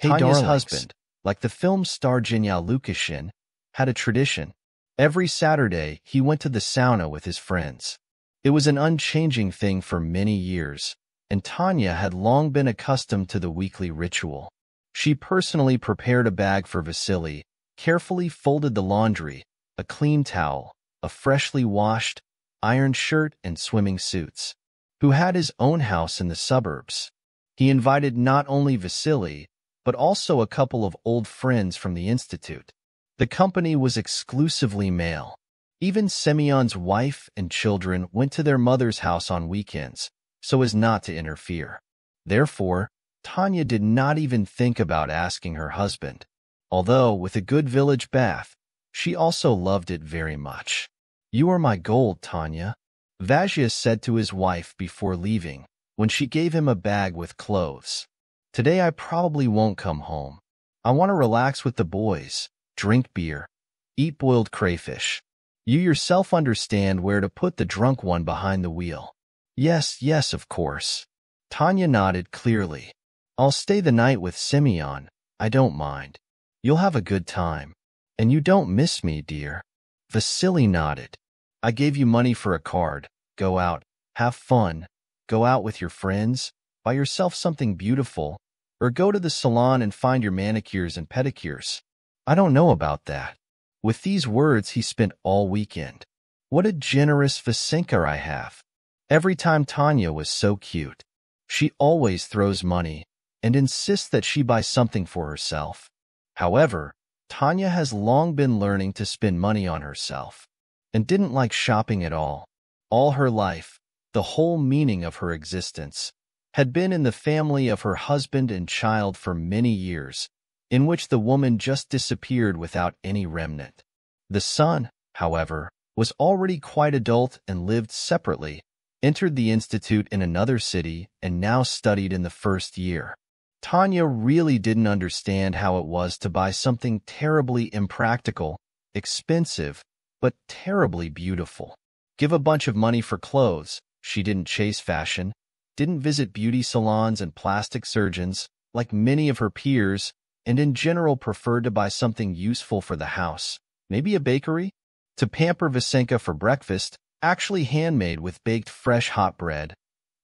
Hey, Tanya's darlings. husband, like the film star Zhenya Lukashin, had a tradition. Every Saturday, he went to the sauna with his friends. It was an unchanging thing for many years, and Tanya had long been accustomed to the weekly ritual. She personally prepared a bag for Vasily, carefully folded the laundry, a clean towel, a freshly washed, ironed shirt and swimming suits, who had his own house in the suburbs. He invited not only Vasily, but also a couple of old friends from the institute. The company was exclusively male. Even Semyon's wife and children went to their mother's house on weekends, so as not to interfere. Therefore, Tanya did not even think about asking her husband, although with a good village bath, she also loved it very much. "You are my gold, Tanya," Vazhya said to his wife before leaving, when she gave him a bag with clothes. "Today I probably won't come home. I want to relax with the boys, drink beer, eat boiled crayfish. You yourself understand where to put the drunk one behind the wheel." "Yes, yes, of course." Tanya nodded clearly. "I'll stay the night with Semyon. I don't mind. You'll have a good time. And you don't miss me, dear." Vasily nodded. "I gave you money for a card. Go out, have fun, go out with your friends, buy yourself something beautiful, or go to the salon and find your manicures and pedicures." "I don't know about that." With these words, he spent all weekend. What a generous Vasenka I have. Every time Tanya was so cute. She always throws money and insists that she buy something for herself. However, Tanya has long been learning to spend money on herself and didn't like shopping at all. All her life, the whole meaning of her existence, had been in the family of her husband and child for many years, in which the woman just disappeared without any remnant. The son, however, was already quite adult and lived separately, entered the institute in another city, and now studied in the first year. Tanya really didn't understand how it was to buy something terribly impractical, expensive, but terribly beautiful. Give a bunch of money for clothes. She didn't chase fashion, didn't visit beauty salons and plastic surgeons like many of her peers, and in general preferred to buy something useful for the house, maybe a bakery, to pamper Vasenka for breakfast, actually handmade with baked fresh hot bread,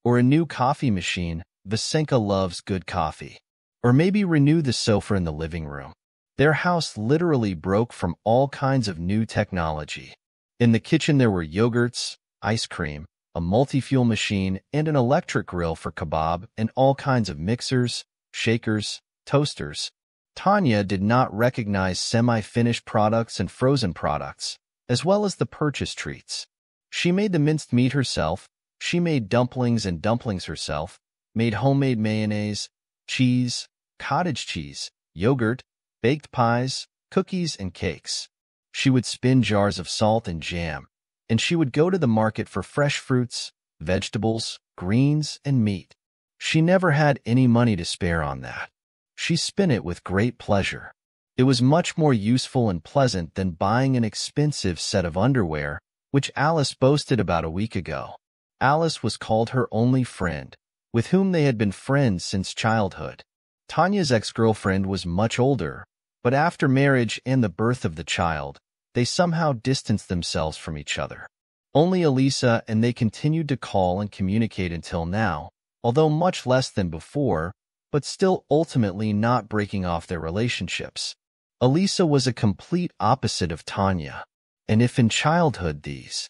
or a new coffee machine. Vasenka loves good coffee. Or maybe renew the sofa in the living room. Their house literally broke from all kinds of new technology. In the kitchen there were yogurts, ice cream, a multi-fuel machine, and an electric grill for kebab, and all kinds of mixers, shakers, toasters. Tanya did not recognize semi-finished products and frozen products, as well as the purchase treats. She made the minced meat herself, she made dumplings and dumplings herself, made homemade mayonnaise, cheese, cottage cheese, yogurt, baked pies, cookies, and cakes. She would spin jars of salt and jam, and she would go to the market for fresh fruits, vegetables, greens, and meat. She never had any money to spare on that. She spent it with great pleasure. It was much more useful and pleasant than buying an expensive set of underwear, which Alice boasted about a week ago. Alice was called her only friend, with whom they had been friends since childhood. Tanya's ex-girlfriend was much older, but after marriage and the birth of the child, they somehow distanced themselves from each other. Only Elisa and they continued to call and communicate until now, although much less than before, but still ultimately not breaking off their relationships. Elisa was a complete opposite of Tanya, and if in childhood these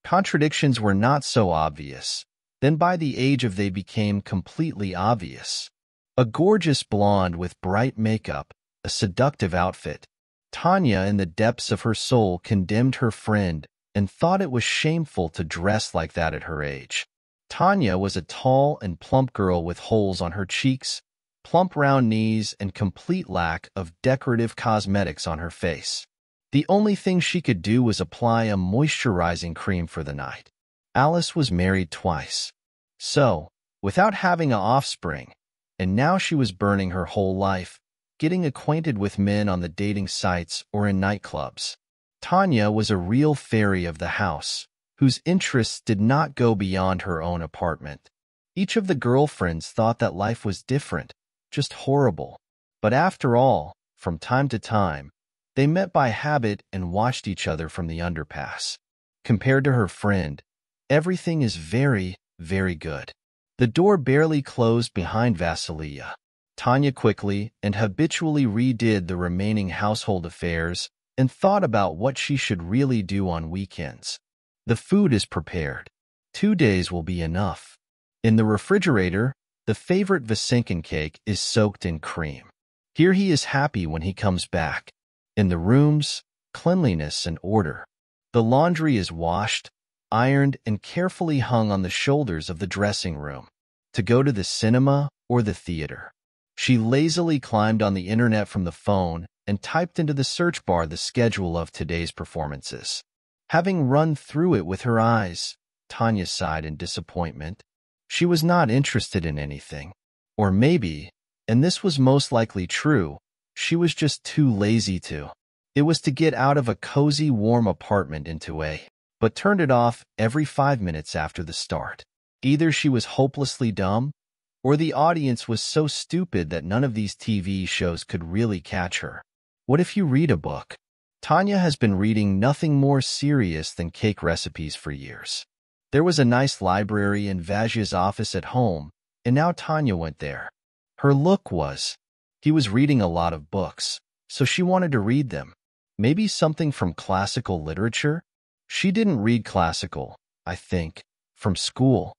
contradictions were not so obvious, then by the age of they became completely obvious. A gorgeous blonde with bright makeup, a seductive outfit, Tanya in the depths of her soul condemned her friend and thought it was shameful to dress like that at her age. Tanya was a tall and plump girl with holes on her cheeks, plump round knees, and complete lack of decorative cosmetics on her face. The only thing she could do was apply a moisturizing cream for the night. Alice was married twice. So, without having an offspring, and now she was burning her whole life, getting acquainted with men on the dating sites or in nightclubs. Tanya was a real fairy of the house, whose interests did not go beyond her own apartment. Each of the girlfriends thought that life was different, just horrible. But after all, from time to time, they met by habit and watched each other from the underpass. Compared to her friend, everything is very, very good. The door barely closed behind Vasilia. Tanya quickly and habitually redid the remaining household affairs and thought about what she should really do on weekends. The food is prepared. 2 days will be enough. In the refrigerator, the favorite Vasinkin cake is soaked in cream. Here he is happy when he comes back. In the rooms, cleanliness and order. The laundry is washed, ironed, and carefully hung on the shoulders of the dressing room. To go to the cinema or the theater. She lazily climbed on the internet from the phone and typed into the search bar the schedule of today's performances. Having run through it with her eyes, Tanya sighed in disappointment. She was not interested in anything. Or maybe, and this was most likely true, she was just too lazy to. It was to get out of a cozy, warm apartment into but turned it off every 5 minutes after the start. Either she was hopelessly dumb, or the audience was so stupid that none of these TV shows could really catch her. What if you read a book? Tanya has been reading nothing more serious than cake recipes for years. There was a nice library in Vasia's office at home, and now Tanya went there. Her look was, he was reading a lot of books, so she wanted to read them. Maybe something from classical literature? She didn't read classical, I think, from school.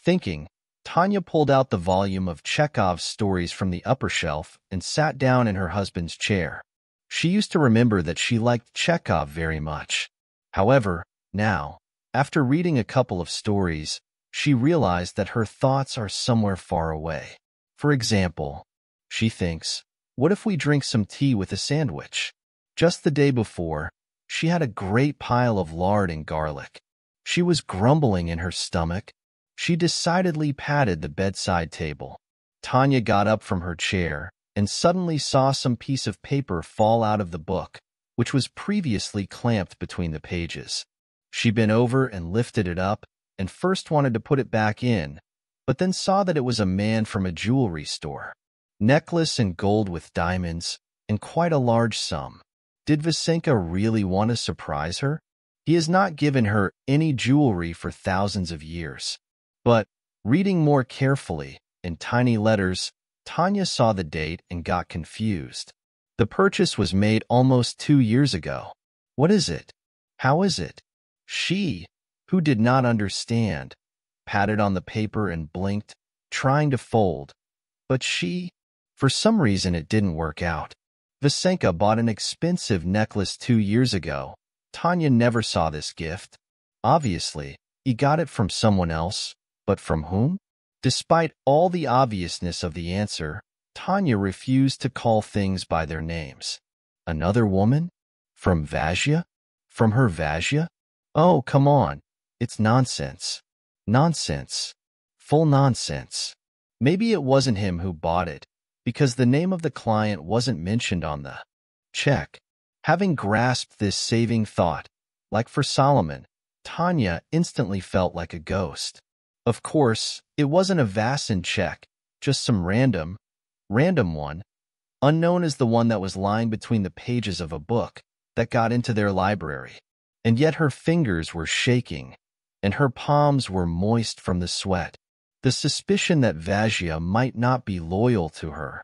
Thinking, Tanya pulled out the volume of Chekhov's stories from the upper shelf and sat down in her husband's chair. She used to remember that she liked Chekhov very much. However, now, after reading a couple of stories, she realized that her thoughts are somewhere far away. For example, she thinks, what if we drink some tea with a sandwich? Just the day before, she had a great pile of lard and garlic. She was grumbling in her stomach. She decidedly patted the bedside table. Tanya got up from her chair and suddenly saw some piece of paper fall out of the book, which was previously clamped between the pages. She bent over and lifted it up and first wanted to put it back in, but then saw that it was a man from a jewelry store. Necklace and gold with diamonds, and quite a large sum. Did Vasinka really want to surprise her? He has not given her any jewelry for thousands of years. But, reading more carefully, in tiny letters, Tanya saw the date and got confused. The purchase was made almost 2 years ago. What is it? How is it? She, who did not understand, patted on the paper and blinked, trying to fold. But for some reason it didn't work out. Vasinka bought an expensive necklace 2 years ago. Tanya never saw this gift. Obviously, he got it from someone else, but from whom? Despite all the obviousness of the answer, Tanya refused to call things by their names. Another woman? From Vasia? From her Vasia? Oh, come on. It's nonsense. Nonsense. Full nonsense. Maybe it wasn't him who bought it, because the name of the client wasn't mentioned on the check. Having grasped this saving thought, like for Solomon, Tanya instantly felt like a ghost. Of course, it wasn't a Vasin check, just some random one, unknown as the one that was lying between the pages of a book that got into their library. And yet her fingers were shaking, and her palms were moist from the sweat. The suspicion that Vasia might not be loyal to her.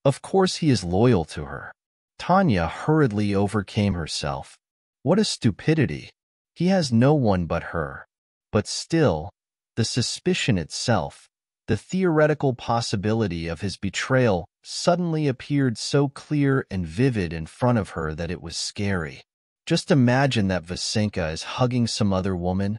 Of course he is loyal to her. Tanya hurriedly overcame herself. What a stupidity. He has no one but her. But still, the suspicion itself, the theoretical possibility of his betrayal, suddenly appeared so clear and vivid in front of her that it was scary. Just imagine that Vasinka is hugging some other woman,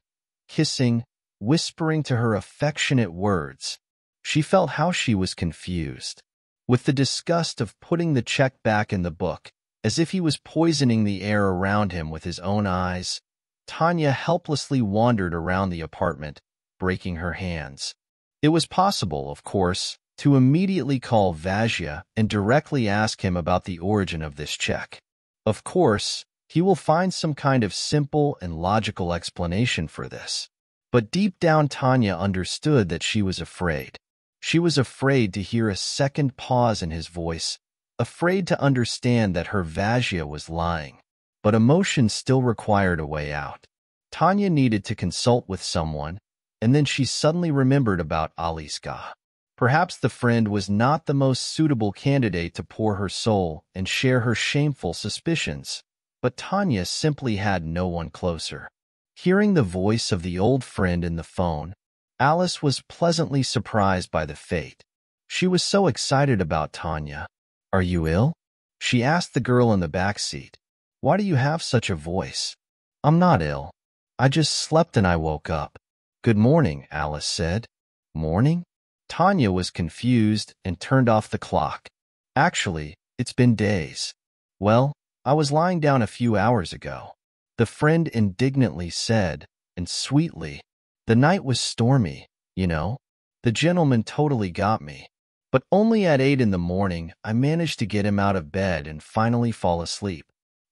kissing, whispering to her affectionate words. She felt how she was confused. With the disgust of putting the check back in the book, as if he was poisoning the air around him with his own eyes, Tanya helplessly wandered around the apartment, breaking her hands. It was possible, of course, to immediately call Vasia and directly ask him about the origin of this check. Of course, he will find some kind of simple and logical explanation for this. But deep down Tanya understood that she was afraid. She was afraid to hear a second pause in his voice, afraid to understand that her Vajja was lying. But emotion still required a way out. Tanya needed to consult with someone, and then she suddenly remembered about Aliska. Perhaps the friend was not the most suitable candidate to pour her soul and share her shameful suspicions, but Tanya simply had no one closer. Hearing the voice of the old friend in the phone, Alice was pleasantly surprised by the fate. She was so excited about Tanya. "Are you ill?" she asked the girl in the back seat. "Why do you have such a voice?" "I'm not ill. I just slept and I woke up." "Good morning," Alice said. "Morning?" Tanya was confused and turned off the clock. "Actually, it's been days." "Well, I was lying down a few hours ago," the friend indignantly said, and sweetly, "The night was stormy, you know. The gentleman totally got me. But only at 8 in the morning I managed to get him out of bed and finally fall asleep."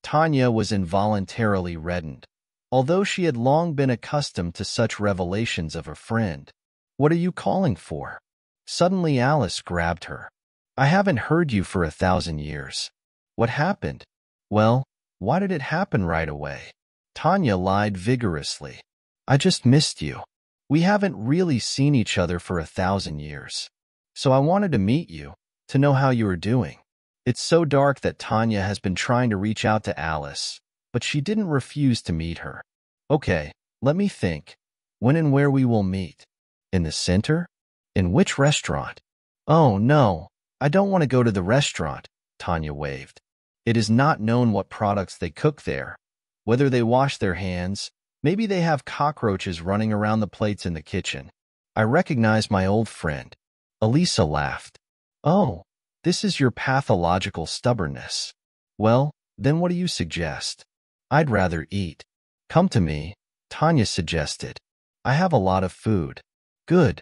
Tanya was involuntarily reddened, although she had long been accustomed to such revelations of a friend. "What are you calling for?" Suddenly Alice grabbed her. "I haven't heard you for 1,000 years. What happened?" "Well, why did it happen right away?" Tanya lied vigorously. "I just missed you. We haven't really seen each other for 1,000 years. So I wanted to meet you, to know how you were doing." It's so dark that Tanya has been trying to reach out to Alice, but she didn't refuse to meet her. "Okay, let me think. When and where we will meet? In the center? In which restaurant?" "Oh, no, I don't want to go to the restaurant," Tanya waved. "It is not known what products they cook there, whether they wash their hands. Maybe they have cockroaches running around the plates in the kitchen." I recognize my old friend. Elisa laughed. "Oh, this is your pathological stubbornness. Well, then what do you suggest?" "I'd rather eat." "Come to me," Tanya suggested. "I have a lot of food." "Good."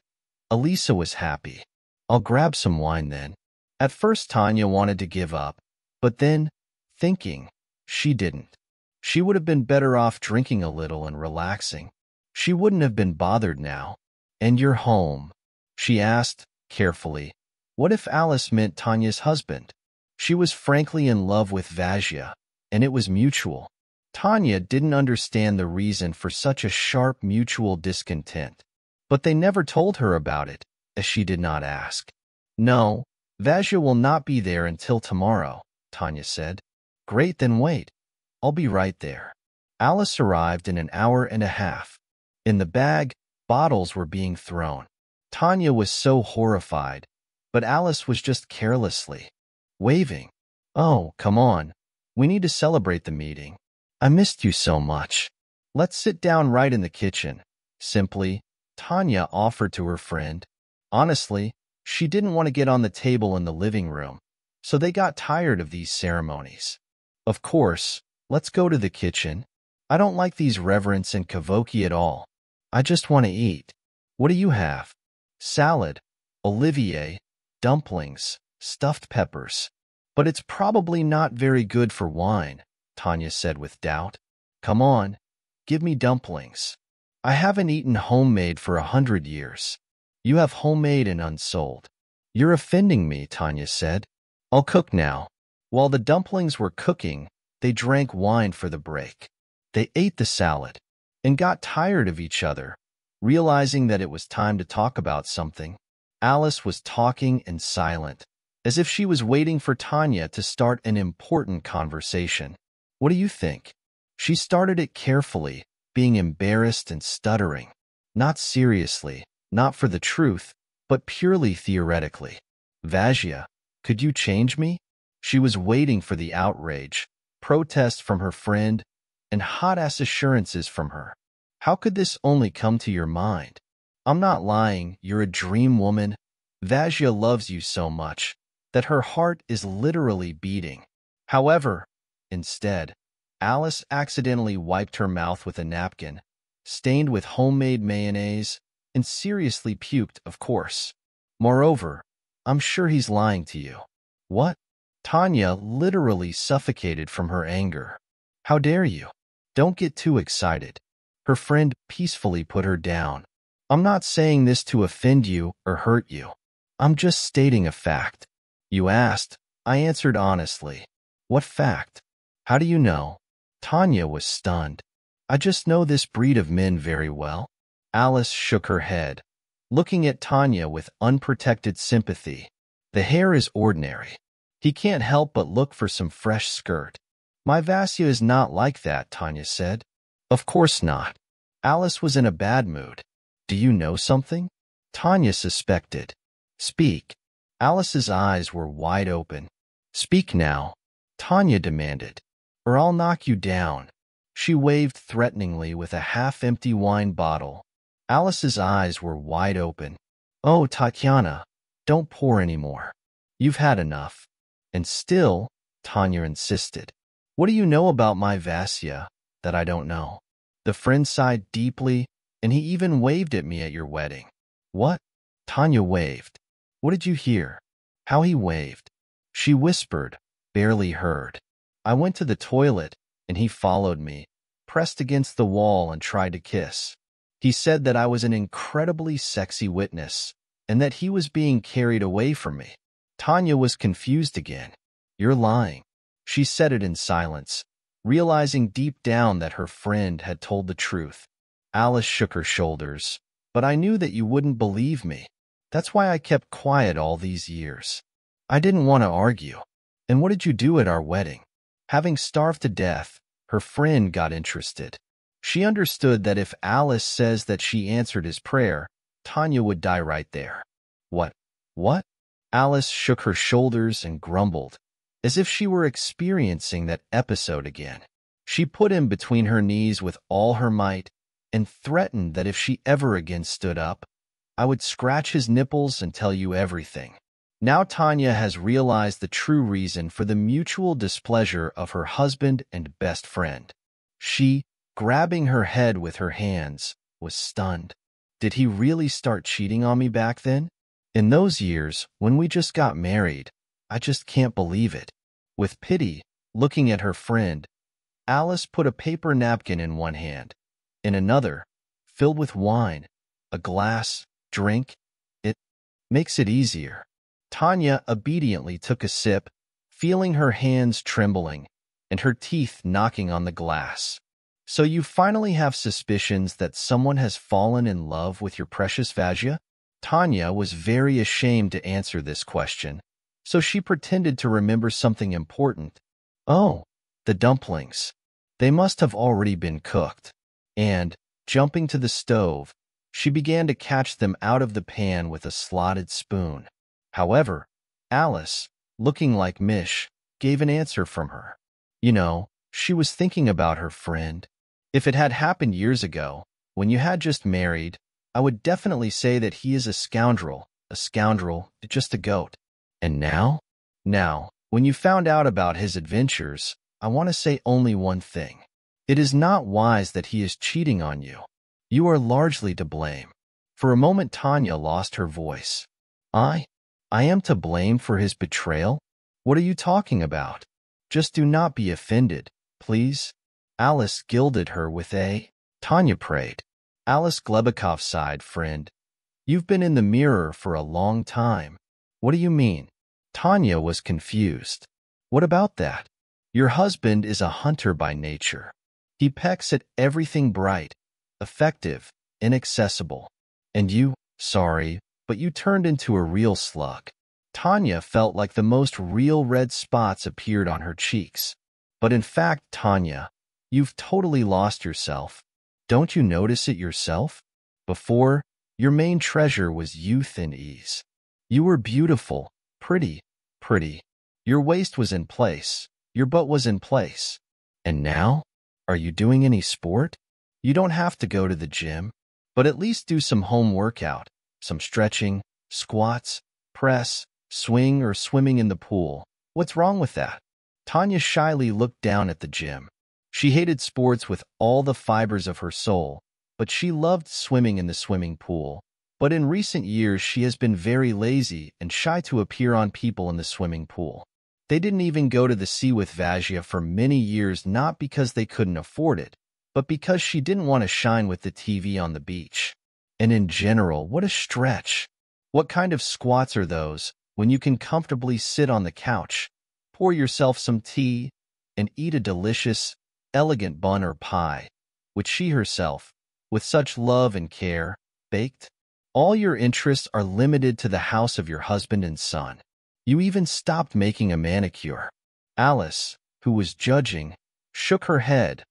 Elisa was happy. "I'll grab some wine then." At first Tanya wanted to give up, but then, thinking, she didn't. She would have been better off drinking a little and relaxing. She wouldn't have been bothered now. "And you're home?" she asked, carefully. What if Alice meant Tanya's husband? She was frankly in love with Vajja, and it was mutual. Tanya didn't understand the reason for such a sharp mutual discontent, but they never told her about it, as she did not ask. "No, Vajja will not be there until tomorrow," Tanya said. "Great, then wait. I'll be right there." Alice arrived in an hour and a half. In the bag, bottles were being thrown. Tanya was so horrified, but Alice was just carelessly waving. "Oh, come on. We need to celebrate the meeting. I missed you so much. Let's sit down right in the kitchen," simply, Tanya offered to her friend. Honestly, she didn't want to get on the table in the living room, so they got tired of these ceremonies. "Of course, let's go to the kitchen. I don't like these reverence and kavoki at all. I just want to eat. What do you have?" "Salad, Olivier, dumplings, stuffed peppers. But it's probably not very good for wine," Tanya said with doubt. "Come on, give me dumplings. I haven't eaten homemade for 100 years. You have homemade and unsold." "You're offending me," Tanya said. "I'll cook now." While the dumplings were cooking, they drank wine for the break. They ate the salad and got tired of each other, realizing that it was time to talk about something. Alice was talking and silent, as if she was waiting for Tanya to start an important conversation. "What do you think?" She started it carefully, being embarrassed and stuttering. Not seriously, not for the truth, but purely theoretically. "Vajja, could you change me?" She was waiting for the outrage, protest from her friend, and hot-ass assurances from her. How could this only come to your mind? "I'm not lying, you're a dream woman. Vajja loves you so much that her heart is literally beating." However, instead, Alice accidentally wiped her mouth with a napkin, stained with homemade mayonnaise, and seriously puked, of course. "Moreover, I'm sure he's lying to you." "What?" Tanya literally suffocated from her anger. "How dare you? Don't get too excited." Her friend peacefully put her down. "I'm not saying this to offend you or hurt you. I'm just stating a fact. You asked, I answered honestly. What fact? How do you know? Tanya was stunned. I just know this breed of men very well. Alice shook her head, looking at Tanya with unprotected sympathy. The hair is ordinary. He can't help but look for some fresh skirt. My Vasya is not like that, Tanya said. Of course not. Alice was in a bad mood. Do you know something? Tanya suspected. Speak. Alice's eyes were wide open. Speak now, Tanya demanded, or I'll knock you down. She waved threateningly with a half-empty wine bottle. Alice's eyes were wide open. Oh, Tatiana, don't pour any more. You've had enough. And still, Tanya insisted. What do you know about my Vasya that I don't know? The friend sighed deeply, and he even waved at me at your wedding. What? Tanya waved. What did you hear? How he waved? She whispered, barely heard. I went to the toilet, and he followed me, pressed against the wall and tried to kiss. He said that I was an incredibly sexy witness, and that he was being carried away from me. Tanya was confused again. You're lying. She said it in silence, realizing deep down that her friend had told the truth. Alice shook her shoulders. But I knew that you wouldn't believe me. That's why I kept quiet all these years. I didn't want to argue. And what did you do at our wedding? Having starved to death, her friend got interested. She understood that if Alice says that she answered his prayer, Tanya would die right there. What? What? Alice shook her shoulders and grumbled, as if she were experiencing that episode again. She put him between her knees with all her might and threatened that if she ever again stood up, I would scratch his nipples and tell you everything. Now Tanya has realized the true reason for the mutual displeasure of her husband and best friend. She, grabbing her head with her hands, was stunned. Did he really start cheating on me back then? In those years, when we just got married, I just can't believe it. With pity, looking at her friend, Alice put a paper napkin in one hand. In another, filled with wine, a glass, drink. It makes it easier. Tanya obediently took a sip, feeling her hands trembling and her teeth knocking on the glass. So you finally have suspicions that someone has fallen in love with your precious Vasya? Tanya was very ashamed to answer this question, so she pretended to remember something important. Oh, the dumplings. They must have already been cooked. And, jumping to the stove, she began to catch them out of the pan with a slotted spoon. However, Alice, looking like Mish, gave an answer from her. You know, she was thinking about her friend. If it had happened years ago, when you had just married, I would definitely say that he is a scoundrel, just a goat. And now? Now, when you found out about his adventures, I want to say only one thing. It is not wise that he is cheating on you. You are largely to blame. For a moment Tanya lost her voice. I am to blame for his betrayal? What are you talking about? Just do not be offended, please. Alice gilded her with a... Tanya prayed. Alice Glebakov sighed, friend. You've been in the mirror for a long time. What do you mean? Tanya was confused. What about that? Your husband is a hunter by nature. He pecks at everything bright, effective, inaccessible. And you, sorry, but you turned into a real slug. Tanya felt like the most real red spots appeared on her cheeks. But in fact, Tanya, you've totally lost yourself. Don't you notice it yourself? Before, your main treasure was youth and ease. You were beautiful, pretty. Your waist was in place, your butt was in place. And now? Are you doing any sport? You don't have to go to the gym, but at least do some home workout, some stretching, squats, press, swing, or swimming in the pool. What's wrong with that? Tanya shyly looked down at the gym. She hated sports with all the fibers of her soul, but she loved swimming in the swimming pool. But in recent years, she has been very lazy and shy to appear on people in the swimming pool. They didn't even go to the sea with Vasya for many years, not because they couldn't afford it, but because she didn't want to shine with the TV on the beach. And in general, what a stretch. What kind of squats are those when you can comfortably sit on the couch, pour yourself some tea, and eat a delicious, elegant bun or pie, which she herself, with such love and care, baked. All your interests are limited to the house of your husband and son. You even stopped making a manicure. Alice, who was judging, shook her head,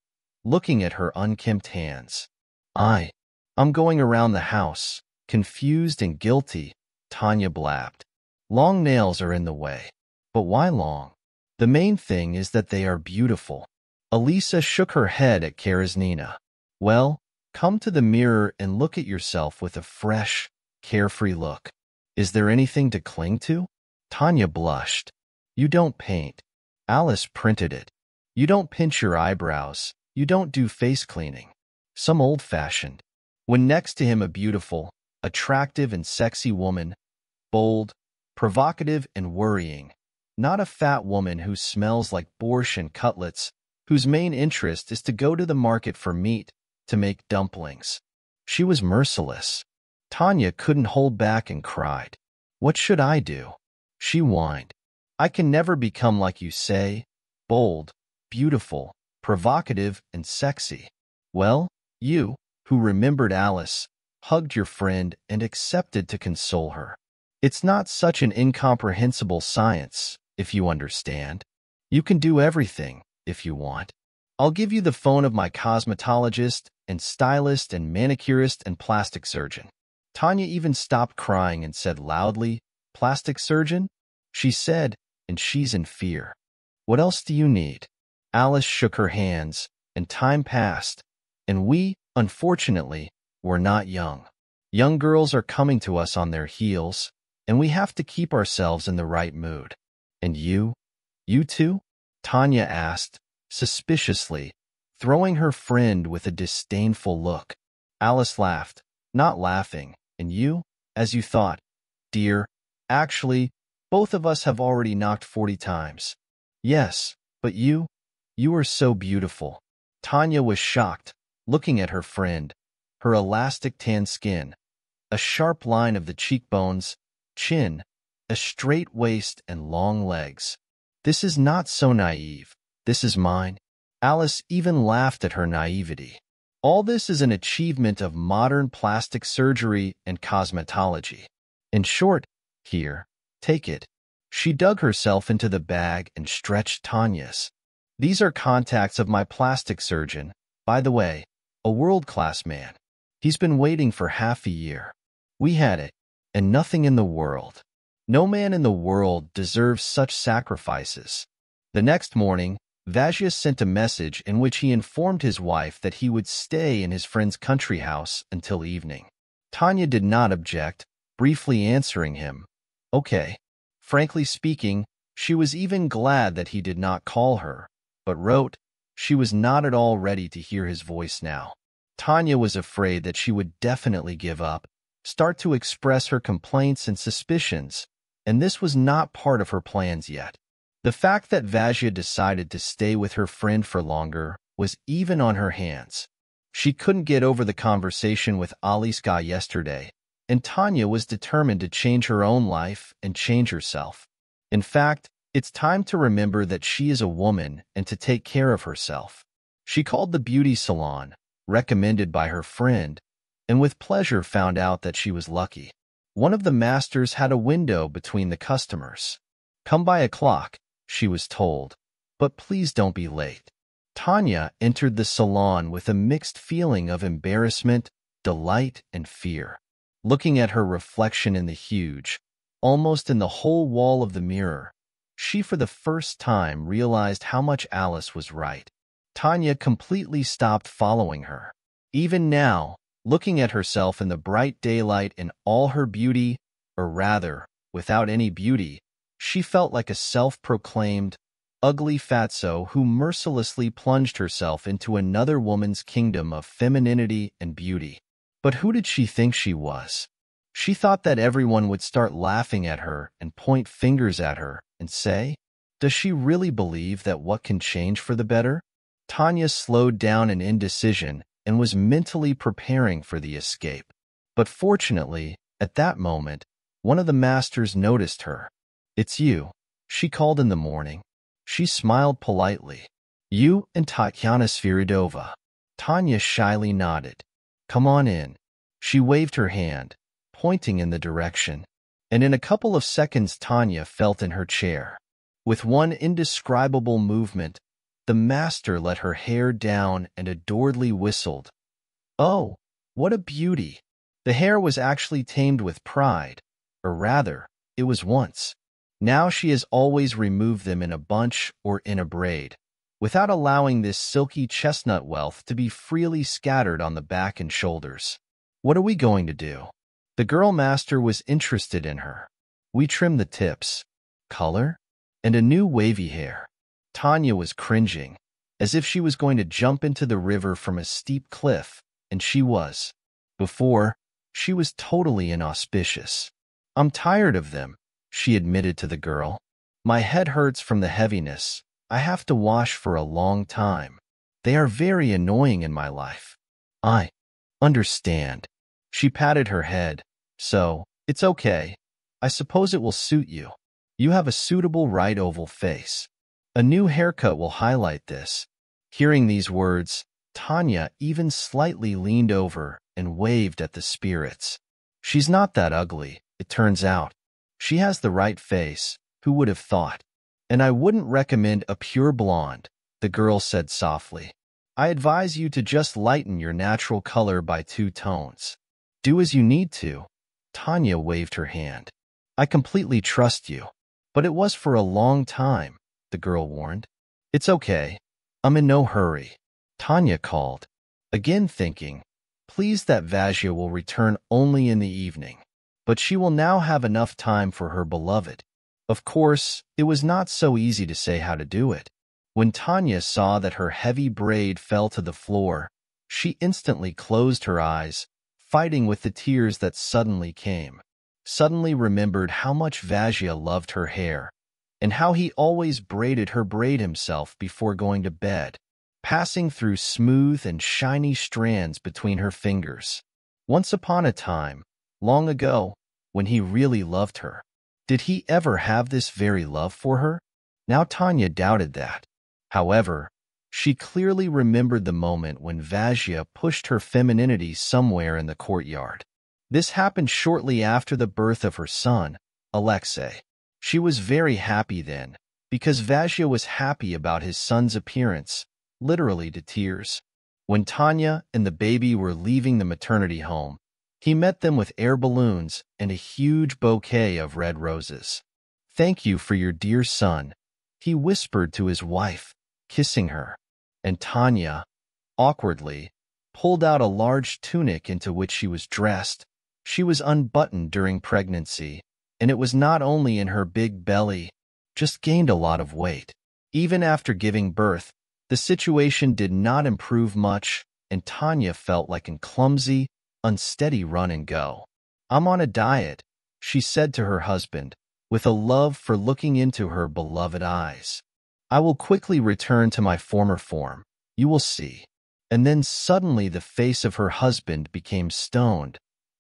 looking at her unkempt hands. I'm going around the house, confused and guilty, Tanya blabbed. Long nails are in the way. But why long? The main thing is that they are beautiful. Elisa shook her head at Karenina. Well, come to the mirror and look at yourself with a fresh, carefree look. Is there anything to cling to? Tanya blushed. You don't paint. Alice printed it. You don't pinch your eyebrows. You don't do face cleaning. Some old-fashioned. When next to him a beautiful, attractive and sexy woman, bold, provocative and worrying, not a fat woman who smells like borscht and cutlets, whose main interest is to go to the market for meat to make dumplings. She was merciless. Tanya couldn't hold back and cried. What should I do? She whined. I can never become like you say, bold, beautiful, provocative, and sexy. Well, you, who remembered Alice, hugged your friend and accepted to console her. It's not such an incomprehensible science, if you understand. You can do everything, if you want. I'll give you the phone of my cosmetologist and stylist and manicurist and plastic surgeon. Tanya even stopped crying and said loudly, Plastic surgeon? She said, and she's in fear. What else do you need? Alice shook her hands, and time passed, and we, unfortunately, were not young. Young girls are coming to us on their heels, and we have to keep ourselves in the right mood. And you? You too? Tanya asked, suspiciously, throwing her friend with a disdainful look. Alice laughed, not laughing. And you? As you thought. Dear, actually, both of us have already knocked 40 times. Yes, but you are so beautiful. Tanya was shocked, looking at her friend, her elastic tan skin, a sharp line of the cheekbones, chin, a straight waist and long legs. This is not so naive. This is mine. Alice even laughed at her naivety. All this is an achievement of modern plastic surgery and cosmetology. In short, here, take it. She dug herself into the bag and stretched Tanya's. These are contacts of my plastic surgeon, by the way, a world-class man. He's been waiting for half a year. We had it, and nothing in the world. No man in the world deserves such sacrifices. The next morning, Vazia sent a message in which he informed his wife that he would stay in his friend's country house until evening. Tanya did not object, briefly answering him, okay. Frankly speaking, she was even glad that he did not call her, but wrote, she was not at all ready to hear his voice now. Tanya was afraid that she would definitely give up, start to express her complaints and suspicions, and this was not part of her plans yet. The fact that Vazia decided to stay with her friend for longer was even on her hands. She couldn't get over the conversation with Aliska yesterday, and Tanya was determined to change her own life and change herself. In fact, it's time to remember that she is a woman and to take care of herself. She called the beauty salon, recommended by her friend, and with pleasure found out that she was lucky. One of the masters had a window between the customers. Come by o'clock, she was told, but please don't be late. Tanya entered the salon with a mixed feeling of embarrassment, delight, and fear. Looking at her reflection in the huge, almost in the whole wall of the mirror, she for the first time realized how much Alice was right. Tanya completely stopped following her. Even now, looking at herself in the bright daylight in all her beauty, or rather, without any beauty, she felt like a self-proclaimed, ugly fatso who mercilessly plunged herself into another woman's kingdom of femininity and beauty. But who did she think she was? She thought that everyone would start laughing at her and point fingers at her and say, does she really believe that what can change for the better? Tanya slowed down in indecision and was mentally preparing for the escape. But fortunately, at that moment, one of the masters noticed her. It's you, she called in the morning. She smiled politely. You and Tatyana Sviridova. Tanya shyly nodded. Come on in. She waved her hand, pointing in the direction, and in a couple of seconds Tanya felt in her chair. With one indescribable movement, the master let her hair down and adoredly whistled. Oh, what a beauty! The hair was actually tamed with pride, or rather, it was once. Now she has always removed them in a bunch or in a braid, without allowing this silky chestnut wealth to be freely scattered on the back and shoulders. What are we going to do? The girl master was interested in her. We trimmed the tips. Color? And a new wavy hair. Tanya was cringing, as if she was going to jump into the river from a steep cliff, and she was. Before, she was totally inauspicious. I'm tired of them, she admitted to the girl. My head hurts from the heaviness. I have to wash for a long time. They are very annoying in my life. I understand. She patted her head. So, it's okay. I suppose it will suit you. You have a suitable right oval face. A new haircut will highlight this. Hearing these words, Tanya even slightly leaned over and waved at the spirits. She's not that ugly, it turns out. She has the right face, who would have thought? And I wouldn't recommend a pure blonde, the girl said softly. I advise you to just lighten your natural color by 2 tones. Do as you need to. Tanya waved her hand. I completely trust you. But it was for a long time, the girl warned. It's okay. I'm in no hurry. Tanya called, again thinking, pleased that Vajja will return only in the evening. But she will now have enough time for her beloved. Of course, it was not so easy to say how to do it. When Tanya saw that her heavy braid fell to the floor, she instantly closed her eyes, fighting with the tears that suddenly came. Suddenly remembered how much Vajja loved her hair, and how he always braided her braid himself before going to bed, passing through smooth and shiny strands between her fingers. Once upon a time, long ago, when he really loved her. Did he ever have this very love for her? Now Tanya doubted that. However, she clearly remembered the moment when Vajja pushed her femininity somewhere in the courtyard. This happened shortly after the birth of her son, Alexei. She was very happy then, because Vajja was happy about his son's appearance, literally to tears. When Tanya and the baby were leaving the maternity home, he met them with air balloons and a huge bouquet of red roses. Thank you for your dear son, he whispered to his wife, kissing her. And Tanya, awkwardly, pulled out a large tunic into which she was dressed. She was unbuttoned during pregnancy, and it was not only in her big belly, just gained a lot of weight. Even after giving birth, the situation did not improve much, and Tanya felt like a clumsy, unsteady run and go. I'm on a diet, she said to her husband, with a love for looking into her beloved eyes. I will quickly return to my former form, you will see. And then suddenly the face of her husband became stoned,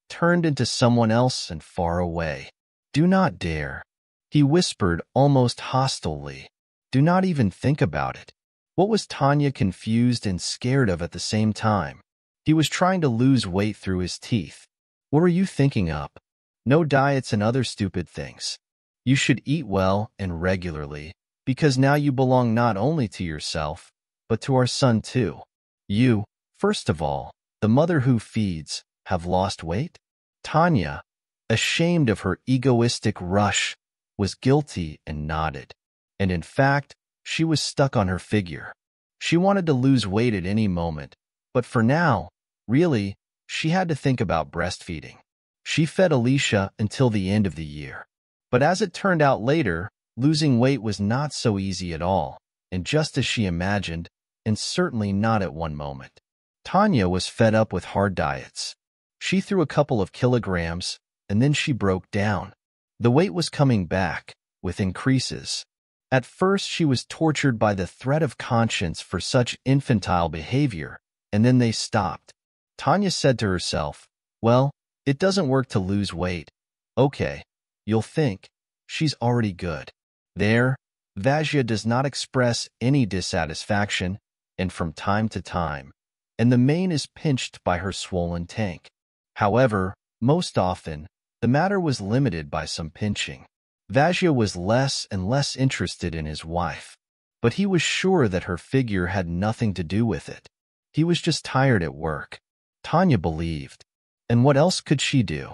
turned into someone else and far away. Do not dare, he whispered almost hostilely. Do not even think about it. What was Tanya confused and scared of at the same time? He was trying to lose weight through his teeth. What are you thinking up? No diets and other stupid things. You should eat well and regularly, because now you belong not only to yourself, but to our son too. You, first of all, the mother who feeds, have lost weight? Tanya, ashamed of her egoistic rush, was guilty and nodded. And in fact, she was stuck on her figure. She wanted to lose weight at any moment, but for now, really, she had to think about breastfeeding. She fed Alicia until the end of the year. But as it turned out later, losing weight was not so easy at all, and just as she imagined, and certainly not at one moment. Tanya was fed up with hard diets. She threw a couple of kilograms, and then she broke down. The weight was coming back, with increases. At first she was tortured by the threat of conscience for such infantile behavior, and then they stopped. Tanya said to herself, well, it doesn't work to lose weight. Okay, you'll think, she's already good. There, Vajja does not express any dissatisfaction, and from time to time, and the mane is pinched by her swollen tank. However, most often, the matter was limited by some pinching. Vajja was less and less interested in his wife, but he was sure that her figure had nothing to do with it. He was just tired at work. Tanya believed. And what else could she do?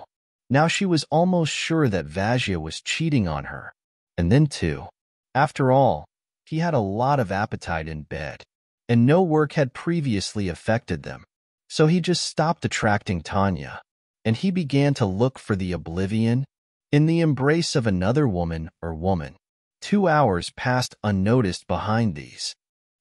Now she was almost sure that Vajja was cheating on her. And then too, after all, he had a lot of appetite in bed, and no work had previously affected them. So he just stopped attracting Tanya, and he began to look for the oblivion in the embrace of another woman or woman. 2 hours passed unnoticed behind these.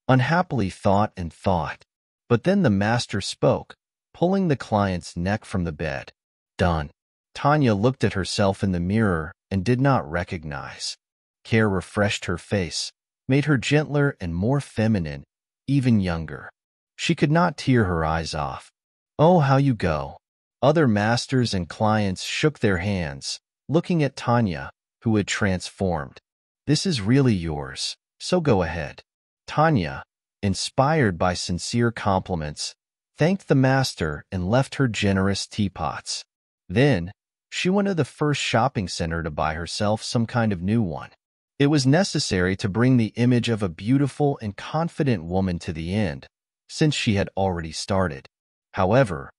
Unhappily thought and thought. But then the master spoke, pulling the client's neck from the bed. Done. Tanya looked at herself in the mirror and did not recognize. Care refreshed her face, made her gentler and more feminine, even younger. She could not tear her eyes off. Oh, how you go. Other masters and clients shook their hands, looking at Tanya, who had transformed. This is really yours, so go ahead. Tanya, inspired by sincere compliments, thanked the master and left her generous teapots. Then, she went to the first shopping center to buy herself some kind of new one. It was necessary to bring the image of a beautiful and confident woman to the end, since she had already started. However,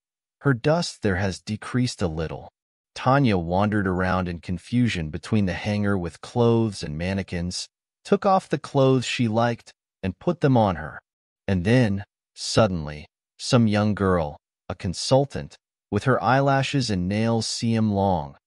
her dust there has decreased a little. Tanya wandered around in confusion between the hanger with clothes and mannequins, took off the clothes she liked, and put them on her. And then, suddenly, some young girl, a consultant, with her eyelashes and nails cm long,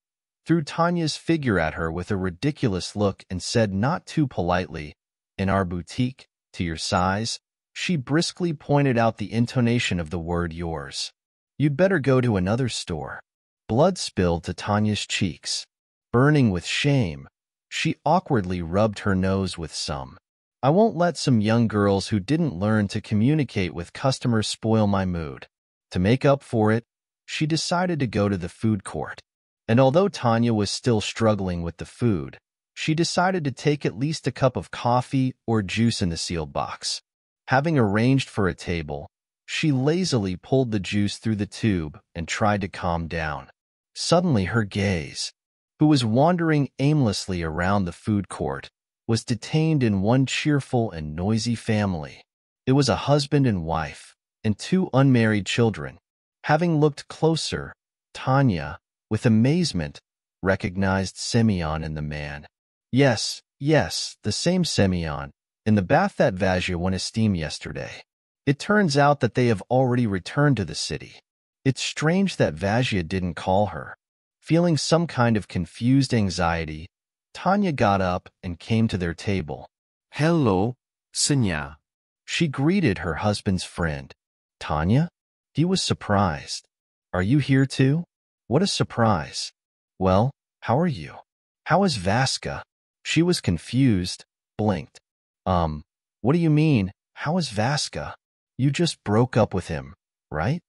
threw Tanya's figure at her with a ridiculous look and said not too politely, "In our boutique, to your size." She briskly pointed out the intonation of the word yours. You'd better go to another store. Blood spilled to Tanya's cheeks. Burning with shame, she awkwardly rubbed her nose with some. I won't let some young girls who didn't learn to communicate with customers spoil my mood. To make up for it, she decided to go to the food court. And although Tanya was still struggling with the food, she decided to take at least a cup of coffee or juice in the sealed box. Having arranged for a table, she lazily pulled the juice through the tube and tried to calm down. Suddenly her gaze, who was wandering aimlessly around the food court, was detained in one cheerful and noisy family. It was a husband and wife, and 2 unmarried children. Having looked closer, Tanya, with amazement, recognized Semyon in the man. Yes, the same Semyon, in the bath that Vajja won esteem yesterday. It turns out that they have already returned to the city. It's strange that Vajja didn't call her. Feeling some kind of confused anxiety, Tanya got up and came to their table. Hello, Zhenya. She greeted her husband's friend. Tanya? He was surprised. Are you here too? What a surprise. Well, how are you? How is Vaska? She was confused, blinked. What do you mean, how is Vaska? You just broke up with him, right?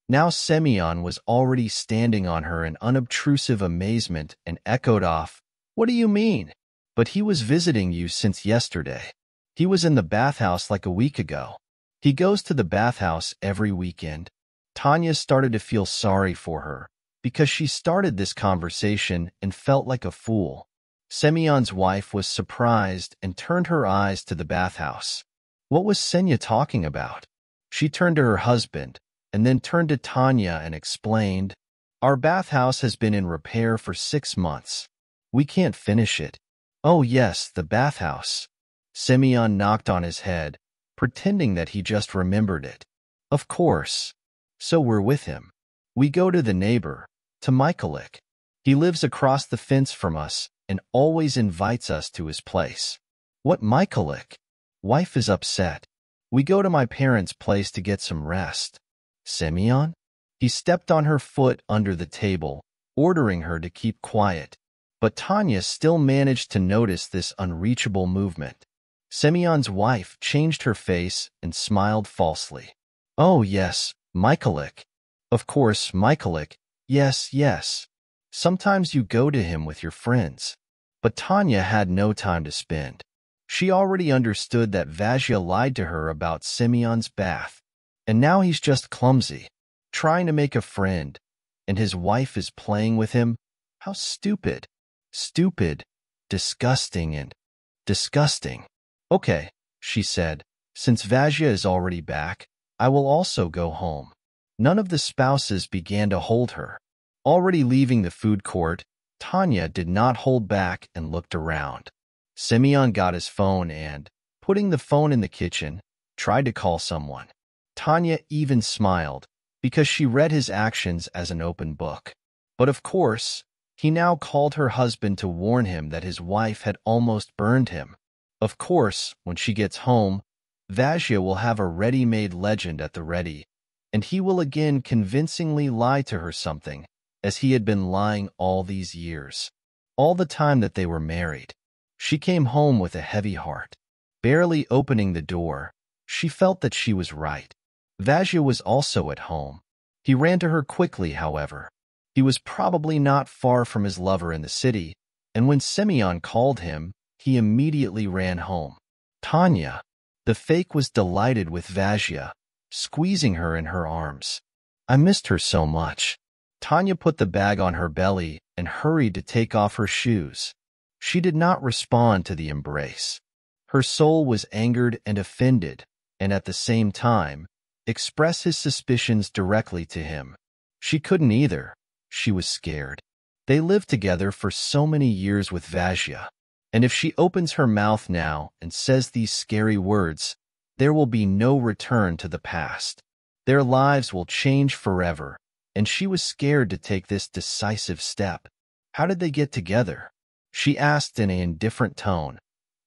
Now Semyon was already standing on her in unobtrusive amazement and echoed off, What do you mean? But he was visiting you since yesterday. He was in the bathhouse like a week ago. He goes to the bathhouse every weekend. Tanya started to feel sorry for her, because she started this conversation and felt like a fool. Semyon's wife was surprised and turned her eyes to the bathhouse. What was Zhenya talking about? She turned to her husband, and then turned to Tanya and explained, Our bathhouse has been in repair for 6 months. We can't finish it. Oh yes, the bathhouse. Semyon knocked on his head, pretending that he just remembered it. Of course. So we're with him. We go to the neighbor, to Michalik. He lives across the fence from us and always invites us to his place. What Michalik? Wife is upset. We go to my parents' place to get some rest. Semyon? He stepped on her foot under the table, ordering her to keep quiet. But Tanya still managed to notice this unreachable movement. Semyon's wife changed her face and smiled falsely. Oh yes, Michalik. Of course, Michalik. Yes. Sometimes you go to him with your friends. But Tanya had no time to spend. She already understood that Vazhya lied to her about Semyon's bath, and now he's just clumsy, trying to make a friend, and his wife is playing with him. How stupid. Stupid, disgusting, and disgusting. Okay, she said, since Vazhya is already back, I will also go home. None of the spouses began to hold her. Already leaving the food court, Tanya did not hold back and looked around. Semyon got his phone and, putting the phone in the kitchen, tried to call someone. Tanya even smiled, because she read his actions as an open book. But of course, he now called her husband to warn him that his wife had almost burned him. Of course, when she gets home, Vazhya will have a ready-made legend at the ready, and he will again convincingly lie to her something, as he had been lying all these years. All the time that they were married. She came home with a heavy heart. Barely opening the door, she felt that she was right. Vazhya was also at home. He ran to her quickly, however. He was probably not far from his lover in the city, and when Semyon called him, he immediately ran home. Tanya, the fake, was delighted with Vazhya, squeezing her in her arms. I missed her so much. Tanya put the bag on her belly and hurried to take off her shoes. She did not respond to the embrace. Her soul was angered and offended, and at the same time, express his suspicions directly to him. She couldn't either. She was scared. They lived together for so many years with Vazhya, and if she opens her mouth now and says these scary words, there will be no return to the past. Their lives will change forever, and she was scared to take this decisive step. How did they get together? She asked in an indifferent tone,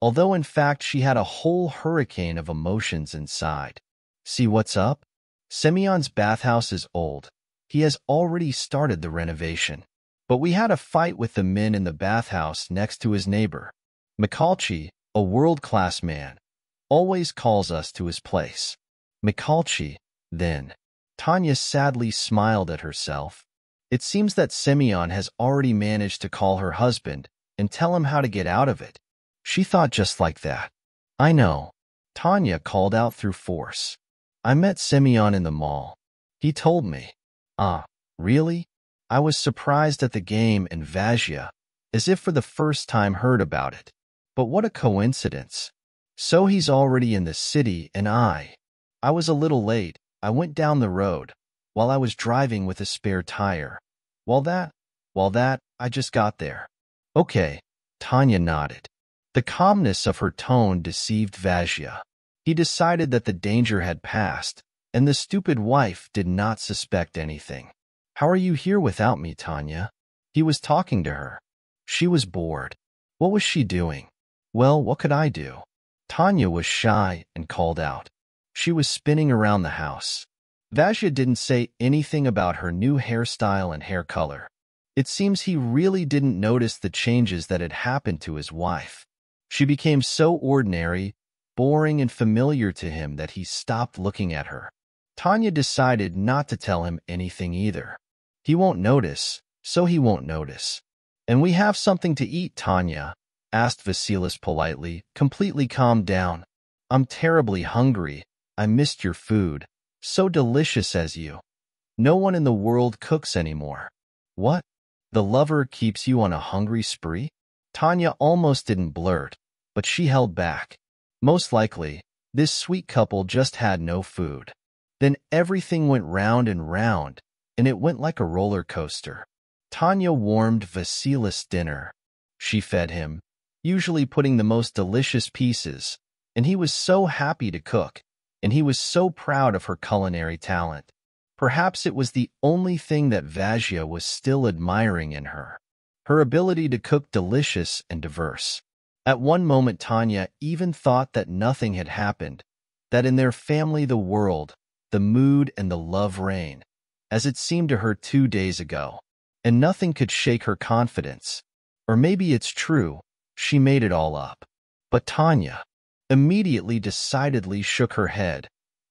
although in fact she had a whole hurricane of emotions inside. See what's up? Semyon's bathhouse is old. He has already started the renovation. But we had a fight with the men in the bathhouse next to his neighbor. Mikhalchi, a world-class man, always calls us to his place. Mikhalchi, then. Tanya sadly smiled at herself. It seems that Semyon has already managed to call her husband and tell him how to get out of it. She thought just like that. I know. Tanya called out through force. I met Semyon in the mall. He told me. Ah, really? I was surprised at the game and Vazhya, as if for the first time heard about it. But what a coincidence. So he's already in the city and I was a little late. I went down the road, while I was driving with a spare tire. While that, I just got there. Okay, Tanya nodded. The calmness of her tone deceived Vazhya. He decided that the danger had passed, and the stupid wife did not suspect anything. How are you here without me, Tanya? He was talking to her. She was bored. What was she doing? Well, what could I do? Tanya was shy and called out. She was spinning around the house. Vazhya didn't say anything about her new hairstyle and hair color. It seems he really didn't notice the changes that had happened to his wife. She became so ordinary, boring, and familiar to him that he stopped looking at her. Tanya decided not to tell him anything either. He won't notice, so he won't notice. And we have something to eat, Tanya? Asked Vasilis politely, completely calmed down. I'm terribly hungry. I missed your food. So delicious as you. No one in the world cooks anymore. What? The lover keeps you on a hungry spree? Tanya almost didn't blurt, but she held back. Most likely, this sweet couple just had no food. Then everything went round and round, and it went like a roller coaster. Tanya warmed Vasilis dinner. She fed him, usually putting the most delicious pieces, and he was so happy to cook, and he was so proud of her culinary talent. Perhaps it was the only thing that Vazhya was still admiring in her. Her ability to cook delicious and diverse. At one moment Tanya even thought that nothing had happened, that in their family the world, the mood and the love reign, as it seemed to her 2 days ago, and nothing could shake her confidence. Or maybe it's true, she made it all up. But Tanya immediately decidedly shook her head,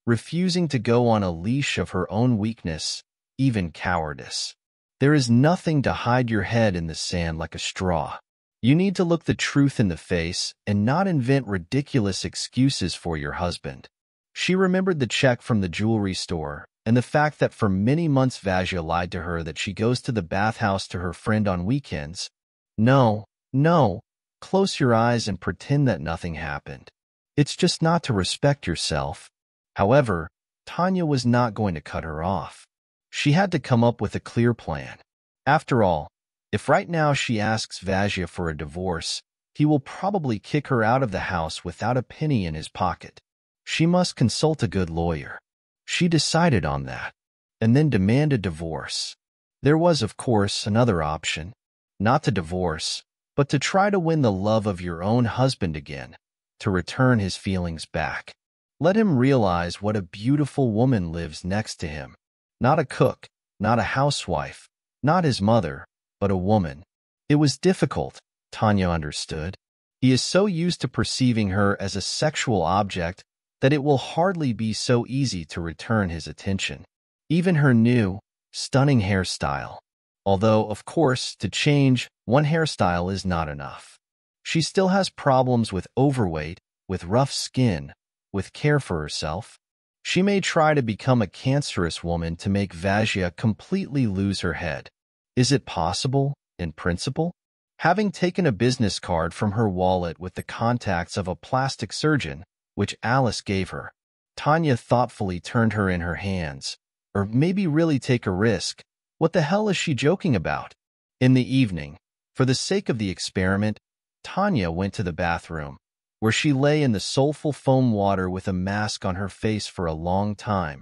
refusing to go on a leash of her own weakness, even cowardice. There is nothing to hide your head in the sand like a straw. You need to look the truth in the face and not invent ridiculous excuses for your husband. She remembered the check from the jewelry store and the fact that for many months Vajja lied to her that she goes to the bathhouse to her friend on weekends. No, no, close your eyes and pretend that nothing happened. It's just not to respect yourself. However, Tanya was not going to cut her off. She had to come up with a clear plan. After all, if right now she asks Vajja for a divorce, he will probably kick her out of the house without a penny in his pocket. She must consult a good lawyer. She decided on that, and then demand a divorce. There was, of course, another option. Not to divorce, but to try to win the love of your own husband again, to return his feelings back. Let him realize what a beautiful woman lives next to him. Not a cook, not a housewife, not his mother, but a woman. It was difficult, Tanya understood. He is so used to perceiving her as a sexual object that it will hardly be so easy to return his attention. Even her new, stunning hairstyle. Although, of course, to change, one hairstyle is not enough. She still has problems with overweight, with rough skin, with care for herself. She may try to become a cancerous woman to make Vajja completely lose her head. Is it possible, in principle? Having taken a business card from her wallet with the contacts of a plastic surgeon, which Alice gave her, Tanya thoughtfully turned her in her hands. Or maybe really take a risk. What the hell is she joking about? In the evening, for the sake of the experiment, Tanya went to the bathroom, where she lay in the soulful foam water with a mask on her face for a long time.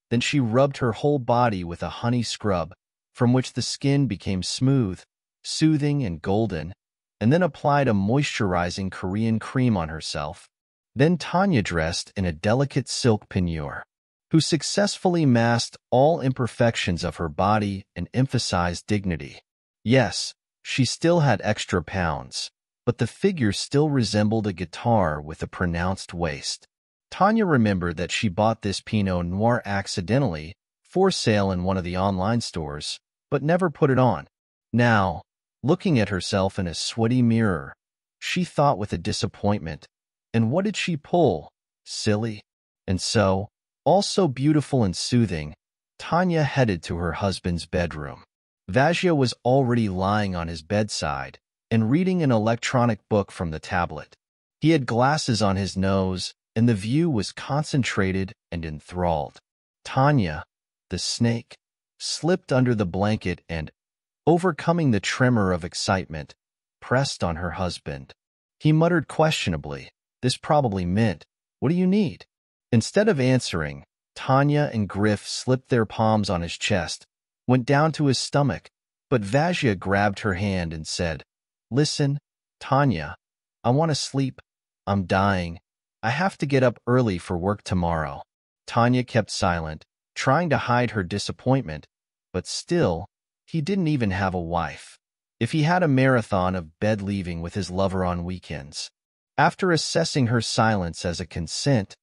Then she rubbed her whole body with a honey scrub, from which the skin became smooth, soothing, and golden, and then applied a moisturizing Korean cream on herself. Then Tanya dressed in a delicate silk peignoir, who successfully masked all imperfections of her body and emphasized dignity. Yes, she still had extra pounds, but the figure still resembled a guitar with a pronounced waist. Tanya remembered that she bought this Pinot Noir accidentally, for sale in one of the online stores, but never put it on. Now, looking at herself in a sweaty mirror, she thought with a disappointment, and what did she pull? Silly. And so, also beautiful and soothing, Tanya headed to her husband's bedroom. Vajja was already lying on his bedside and reading an electronic book from the tablet. He had glasses on his nose, and the view was concentrated and enthralled. Tanya, the snake, slipped under the blanket and, overcoming the tremor of excitement, pressed on her husband. He muttered questionably. This probably meant, "What do you need?" Instead of answering, Tanya and Griff slipped their palms on his chest, went down to his stomach, but Vajja grabbed her hand and said, "Listen, Tanya, I want to sleep. I'm dying. I have to get up early for work tomorrow." Tanya kept silent, trying to hide her disappointment, but still, he didn't even have a wife. If he had a marathon of bed leaving with his lover on weekends. After assessing her silence as a consent,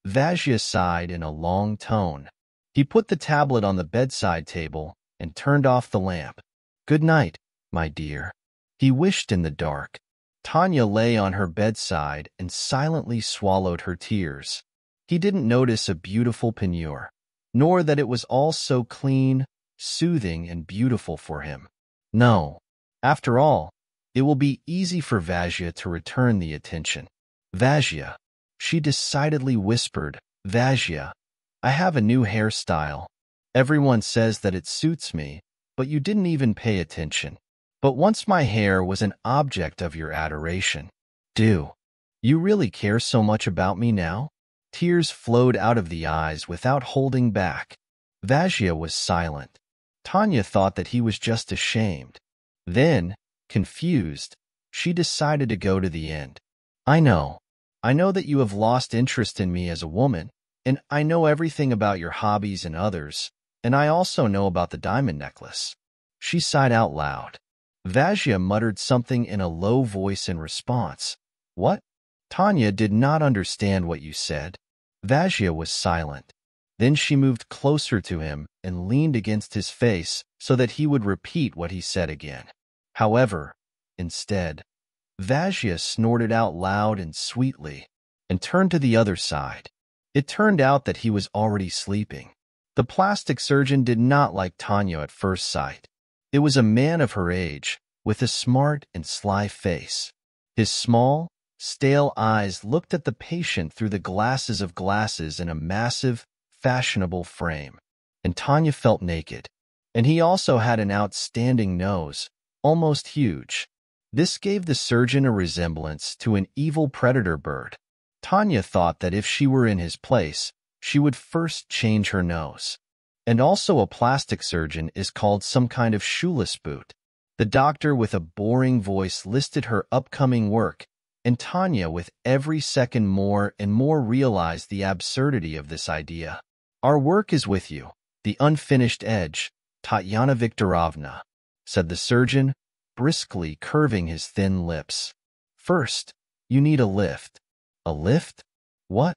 Vajja sighed in a long tone. He put the tablet on the bedside table and turned off the lamp. "Good night, my dear," he wished in the dark. Tanya lay on her bedside and silently swallowed her tears. He didn't notice a beautiful peignoir, nor that it was all so clean, soothing, and beautiful for him. No. After all, it will be easy for Vajja to return the attention. "Vajja," she decidedly whispered, "Vajja, I have a new hairstyle. Everyone says that it suits me, but you didn't even pay attention. But once my hair was an object of your adoration. Do you really care so much about me now?" Tears flowed out of the eyes without holding back. Vajja was silent. Tanya thought that he was just ashamed. Then, confused, she decided to go to the end. I know that you have lost interest in me as a woman, and I know everything about your hobbies and others, and I also know about the diamond necklace." She sighed out loud. Vajja muttered something in a low voice in response. "What?" Tanya did not understand what you said. Vajja was silent. Then she moved closer to him and leaned against his face so that he would repeat what he said again. However, instead, Vajya snorted out loud and sweetly and turned to the other side. It turned out that he was already sleeping. The plastic surgeon did not like Tanya at first sight. It was a man of her age, with a smart and sly face. His small, stale eyes looked at the patient through the glasses of glasses in a massive, fashionable frame. And Tanya felt naked. And he also had an outstanding nose, almost huge. This gave the surgeon a resemblance to an evil predator bird. Tanya thought that if she were in his place, she would first change her nose. And also a plastic surgeon is called some kind of shoeless boot. The doctor with a boring voice listed her upcoming work, and Tanya with every second more and more realized the absurdity of this idea. Our work is with you, the unfinished edge, Tatiana Viktorovna, said the surgeon, briskly curving his thin lips. First, you need a lift. A lift? What?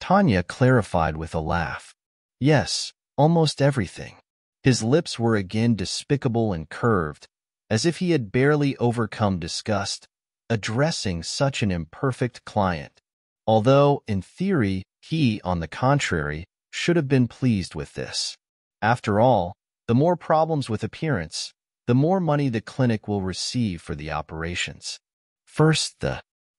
Tanya clarified with a laugh. Yes, almost everything. His lips were again despicable and curved, as if he had barely overcome disgust, addressing such an imperfect client. Although, in theory, he, on the contrary, should have been pleased with this. After all, the more problems with appearance, the more money the clinic will receive for the operations. First,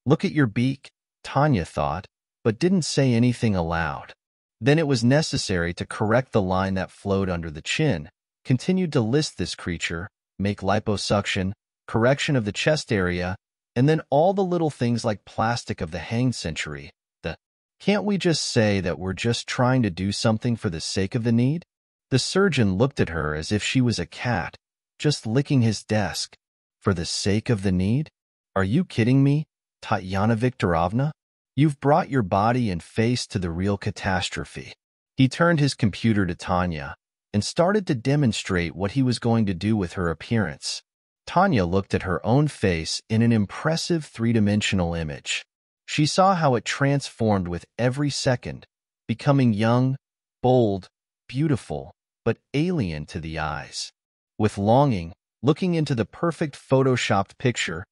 look at your beak, Tanya thought, but didn't say anything aloud. Then it was necessary to correct the line that flowed under the chin, continued to list this creature, make liposuction, correction of the chest area, and then all the little things like plastic of the hanged century. Can't we just say that we're just trying to do something for the sake of the need? The surgeon looked at her as if she was a cat, just licking his desk. For the sake of the need? Are you kidding me, Tatiana Viktorovna? You've brought your body and face to the real catastrophe. He turned his computer to Tanya and started to demonstrate what he was going to do with her appearance. Tanya looked at her own face in an impressive three-dimensional image. She saw how it transformed with every second, becoming young, bold, beautiful, but alien to the eyes. With longing, looking into the perfect photoshopped picture,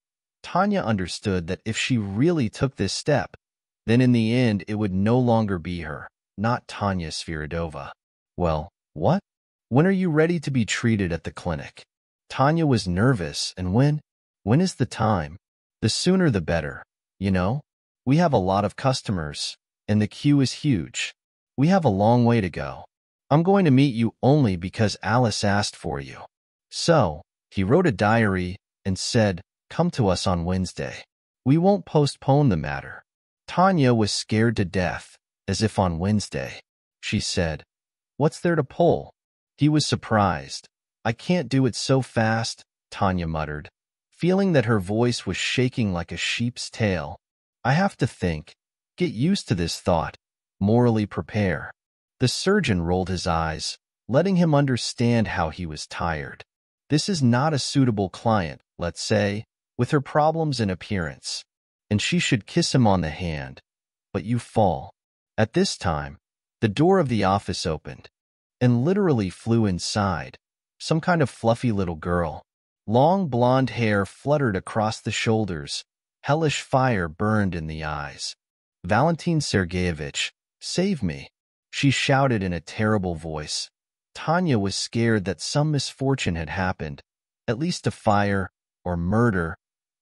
Tanya understood that if she really took this step, then in the end it would no longer be her, not Tanya Sviridova. Well, what? When are you ready to be treated at the clinic? Tanya was nervous, and when is the time? The sooner the better, you know? We have a lot of customers, and the queue is huge. We have a long way to go. I'm going to meet you only because Alice asked for you. So, he wrote a diary and said, come to us on Wednesday. We won't postpone the matter. Tanya was scared to death, as if on Wednesday. She said, what's there to pull? He was surprised. I can't do it so fast, Tanya muttered, feeling that her voice was shaking like a sheep's tail. I have to think, get used to this thought, morally prepare. The surgeon rolled his eyes, letting him understand how he was tired. This is not a suitable client, let's say, with her problems in appearance, and she should kiss him on the hand, but you fall. At this time, the door of the office opened, and literally flew inside, some kind of fluffy little girl. Long blonde hair fluttered across the shoulders. Hellish fire burned in the eyes. Valentin Sergeyevich, save me, she shouted in a terrible voice. Tanya was scared that some misfortune had happened, at least a fire, or murder,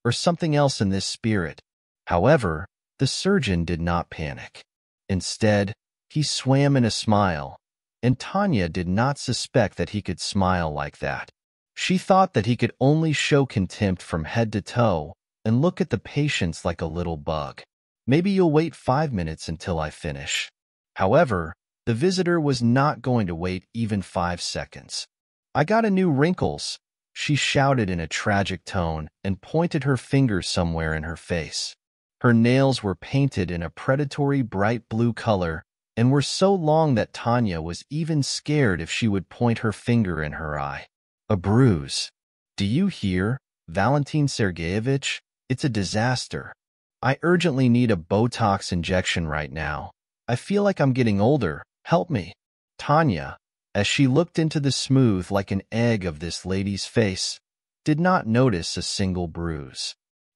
or something else in this spirit. However, the surgeon did not panic. Instead, he swam in a smile, and Tanya did not suspect that he could smile like that. She thought that he could only show contempt from head to toe, and look at the patients like a little bug. Maybe you'll wait 5 minutes until I finish. However, the visitor was not going to wait even 5 seconds. I got a new wrinkles, she shouted in a tragic tone and pointed her finger somewhere in her face. Her nails were painted in a predatory bright blue color and were so long that Tanya was even scared if she would point her finger in her eye. A bruise. Do you hear, Valentin Sergeyevich? It's a disaster. I urgently need a Botox injection right now. I feel like I'm getting older. Help me. Tanya, as she looked into the smooth like an egg of this lady's face, did not notice a single bruise.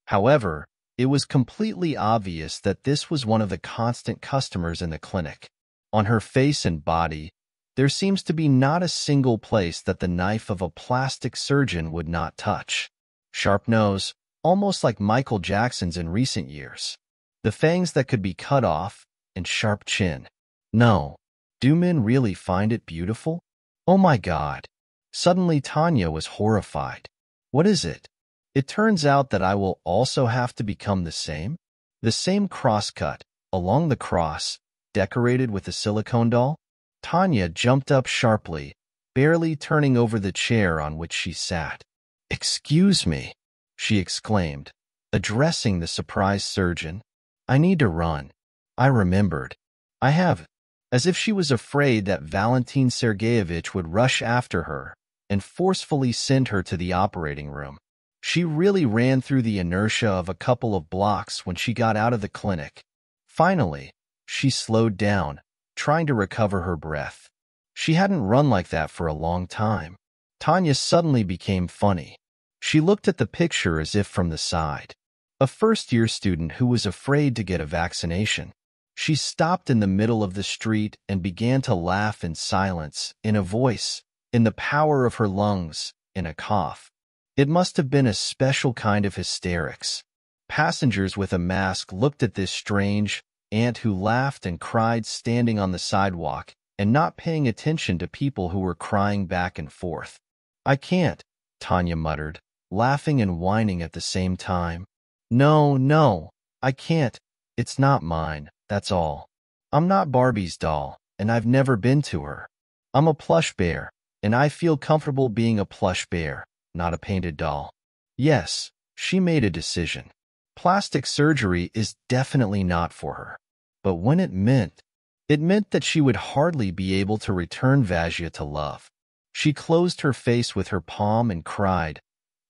However, it was completely obvious that this was one of the constant customers in the clinic. On her face and body, there seems to be not a single place that the knife of a plastic surgeon would not touch. Sharp nose, almost like Michael Jackson's in recent years. The fangs that could be cut off, and sharp chin. No. Do men really find it beautiful? Oh my God. Suddenly Tanya was horrified. What is it? It turns out that I will also have to become the same? The same crosscut, along the cross, decorated with a silicone doll? Tanya jumped up sharply, barely turning over the chair on which she sat. "Excuse me," she exclaimed, addressing the surprised surgeon. "I need to run. I remembered. I have," as if she was afraid that Valentin Sergeyevich would rush after her and forcefully send her to the operating room. She really ran through the inertia of a couple of blocks when she got out of the clinic. Finally, she slowed down, trying to recover her breath. She hadn't run like that for a long time. Tanya suddenly became funny. She looked at the picture as if from the side. A first-year student who was afraid to get a vaccination. She stopped in the middle of the street and began to laugh in silence, in a voice, in the power of her lungs, in a cough. It must have been a special kind of hysterics. Passengers with a mask looked at this strange aunt who laughed and cried standing on the sidewalk and not paying attention to people who were crying back and forth. "I can't," Tanya muttered, laughing and whining at the same time. No, I can't. It's not mine, that's all. I'm not Barbie's doll, and I've never been to her. I'm a plush bear, and I feel comfortable being a plush bear, not a painted doll." Yes, she made a decision. Plastic surgery is definitely not for her. But when it meant that she would hardly be able to return Vazhia to love. She closed her face with her palm and cried,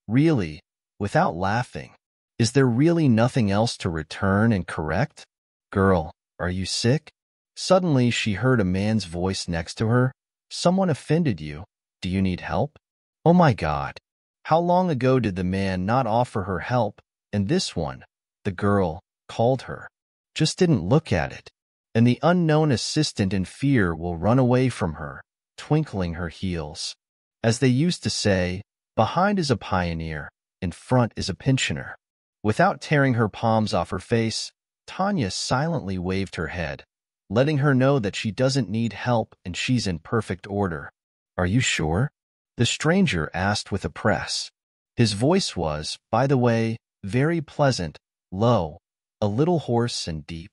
"Really, without laughing, is there really nothing else to return and correct? Girl, are you sick?" Suddenly she heard a man's voice next to her. "Someone offended you. Do you need help?" Oh my God. How long ago did the man not offer her help, and this one, the girl, called her? Just didn't look at it. And the unknown assistant in fear will run away from her, twinkling her heels. As they used to say, behind is a pioneer, in front is a pensioner. Without tearing her palms off her face, Tanya silently waved her head, letting her know that she doesn't need help and she's in perfect order. "Are you sure?" the stranger asked with a press. His voice was, by the way, very pleasant, low, a little hoarse and deep.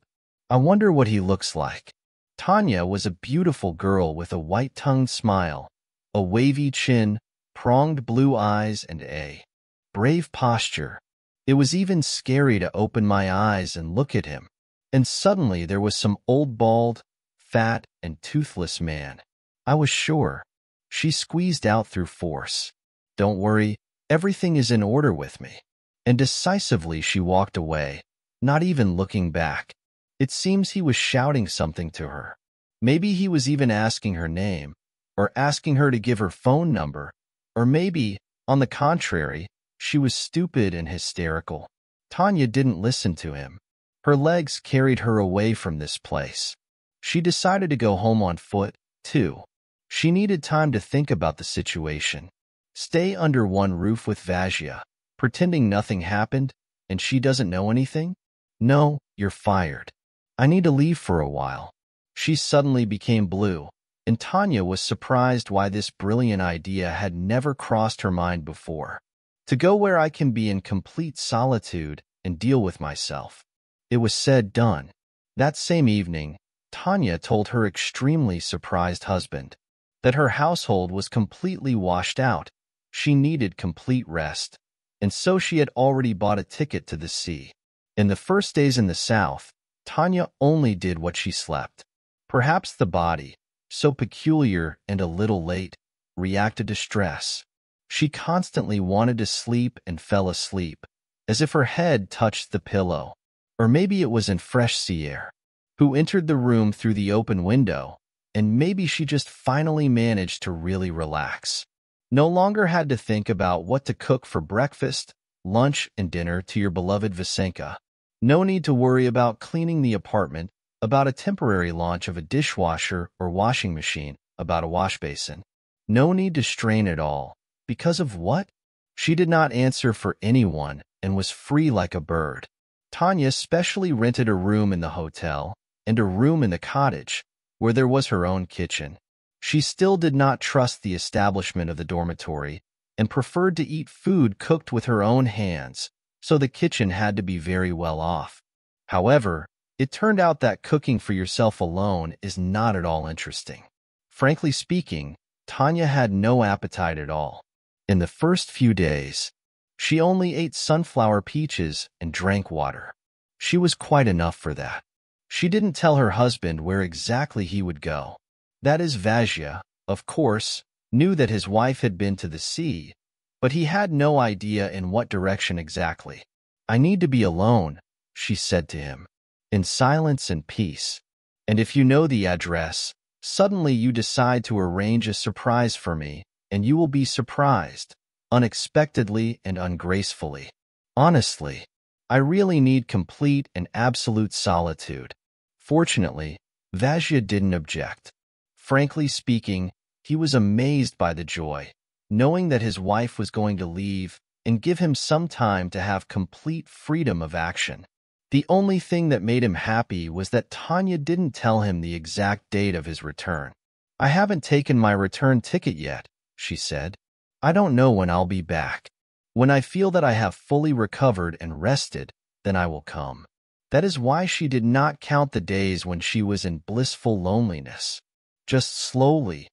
"I wonder what he looks like." Tanya was a beautiful girl with a white-tongued smile, a wavy chin, pronged blue eyes, and a brave posture. It was even scary to open my eyes and look at him. And suddenly there was some old bald, fat, and toothless man. I was sure. She squeezed out through force. "Don't worry, everything is in order with me." And decisively she walked away, not even looking back. It seems he was shouting something to her. Maybe he was even asking her name, or asking her to give her phone number, or maybe, on the contrary, she was stupid and hysterical. Tanya didn't listen to him. Her legs carried her away from this place. She decided to go home on foot, too. She needed time to think about the situation. Stay under one roof with Vazhia, pretending nothing happened, and she doesn't know anything? No, you're fired. I need to leave for a while. She suddenly became blue, and Tanya was surprised why this brilliant idea had never crossed her mind before. To go where I can be in complete solitude and deal with myself. It was said, done. That same evening, Tanya told her extremely surprised husband that her household was completely washed out. She needed complete rest, and so she had already bought a ticket to the sea. In the first days in the south, Tanya only did what she slept. Perhaps the body, so peculiar and a little late, reacted to stress. She constantly wanted to sleep and fell asleep, as if her head touched the pillow. Or maybe it was in fresh sea air, who entered the room through the open window, and maybe she just finally managed to really relax. No longer had to think about what to cook for breakfast, lunch and dinner to your beloved Vasenka. No need to worry about cleaning the apartment, about a temporary launch of a dishwasher or washing machine, about a wash basin. No need to strain at all. Because of what? She did not answer for anyone and was free like a bird. Tanya specially rented a room in the hotel and a room in the cottage, where there was her own kitchen. She still did not trust the establishment of the dormitory and preferred to eat food cooked with her own hands, so the kitchen had to be very well off. However, it turned out that cooking for yourself alone is not at all interesting. Frankly speaking, Tanya had no appetite at all. In the first few days, she only ate sunflower peaches and drank water. She was quite enough for that. She didn't tell her husband where exactly he would go. That is, Vazhya, of course, knew that his wife had been to the sea, but he had no idea in what direction exactly. "I need to be alone," she said to him, "in silence and peace. And if you know the address, suddenly you decide to arrange a surprise for me, and you will be surprised, unexpectedly and ungracefully. Honestly, I really need complete and absolute solitude." Fortunately, Vazhya didn't object. Frankly speaking, he was amazed by the joy, knowing that his wife was going to leave and give him some time to have complete freedom of action. The only thing that made him happy was that Tanya didn't tell him the exact date of his return. "I haven't taken my return ticket yet," she said. "I don't know when I'll be back. When I feel that I have fully recovered and rested, then I will come." That is why she did not count the days when she was in blissful loneliness. Just slowly,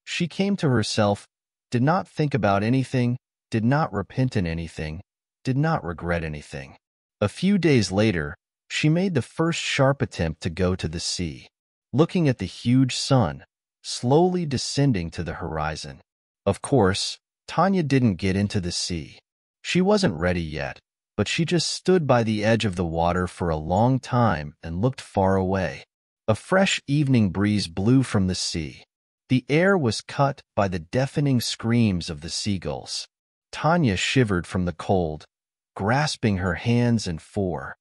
she came to herself, did not think about anything, did not repent in anything, did not regret anything. A few days later, she made the first sharp attempt to go to the sea, looking at the huge sun, slowly descending to the horizon. Of course, Tanya didn't get into the sea. She wasn't ready yet, but she just stood by the edge of the water for a long time and looked far away. A fresh evening breeze blew from the sea. The air was cut by the deafening screams of the seagulls. Tanya shivered from the cold, grasping her hands for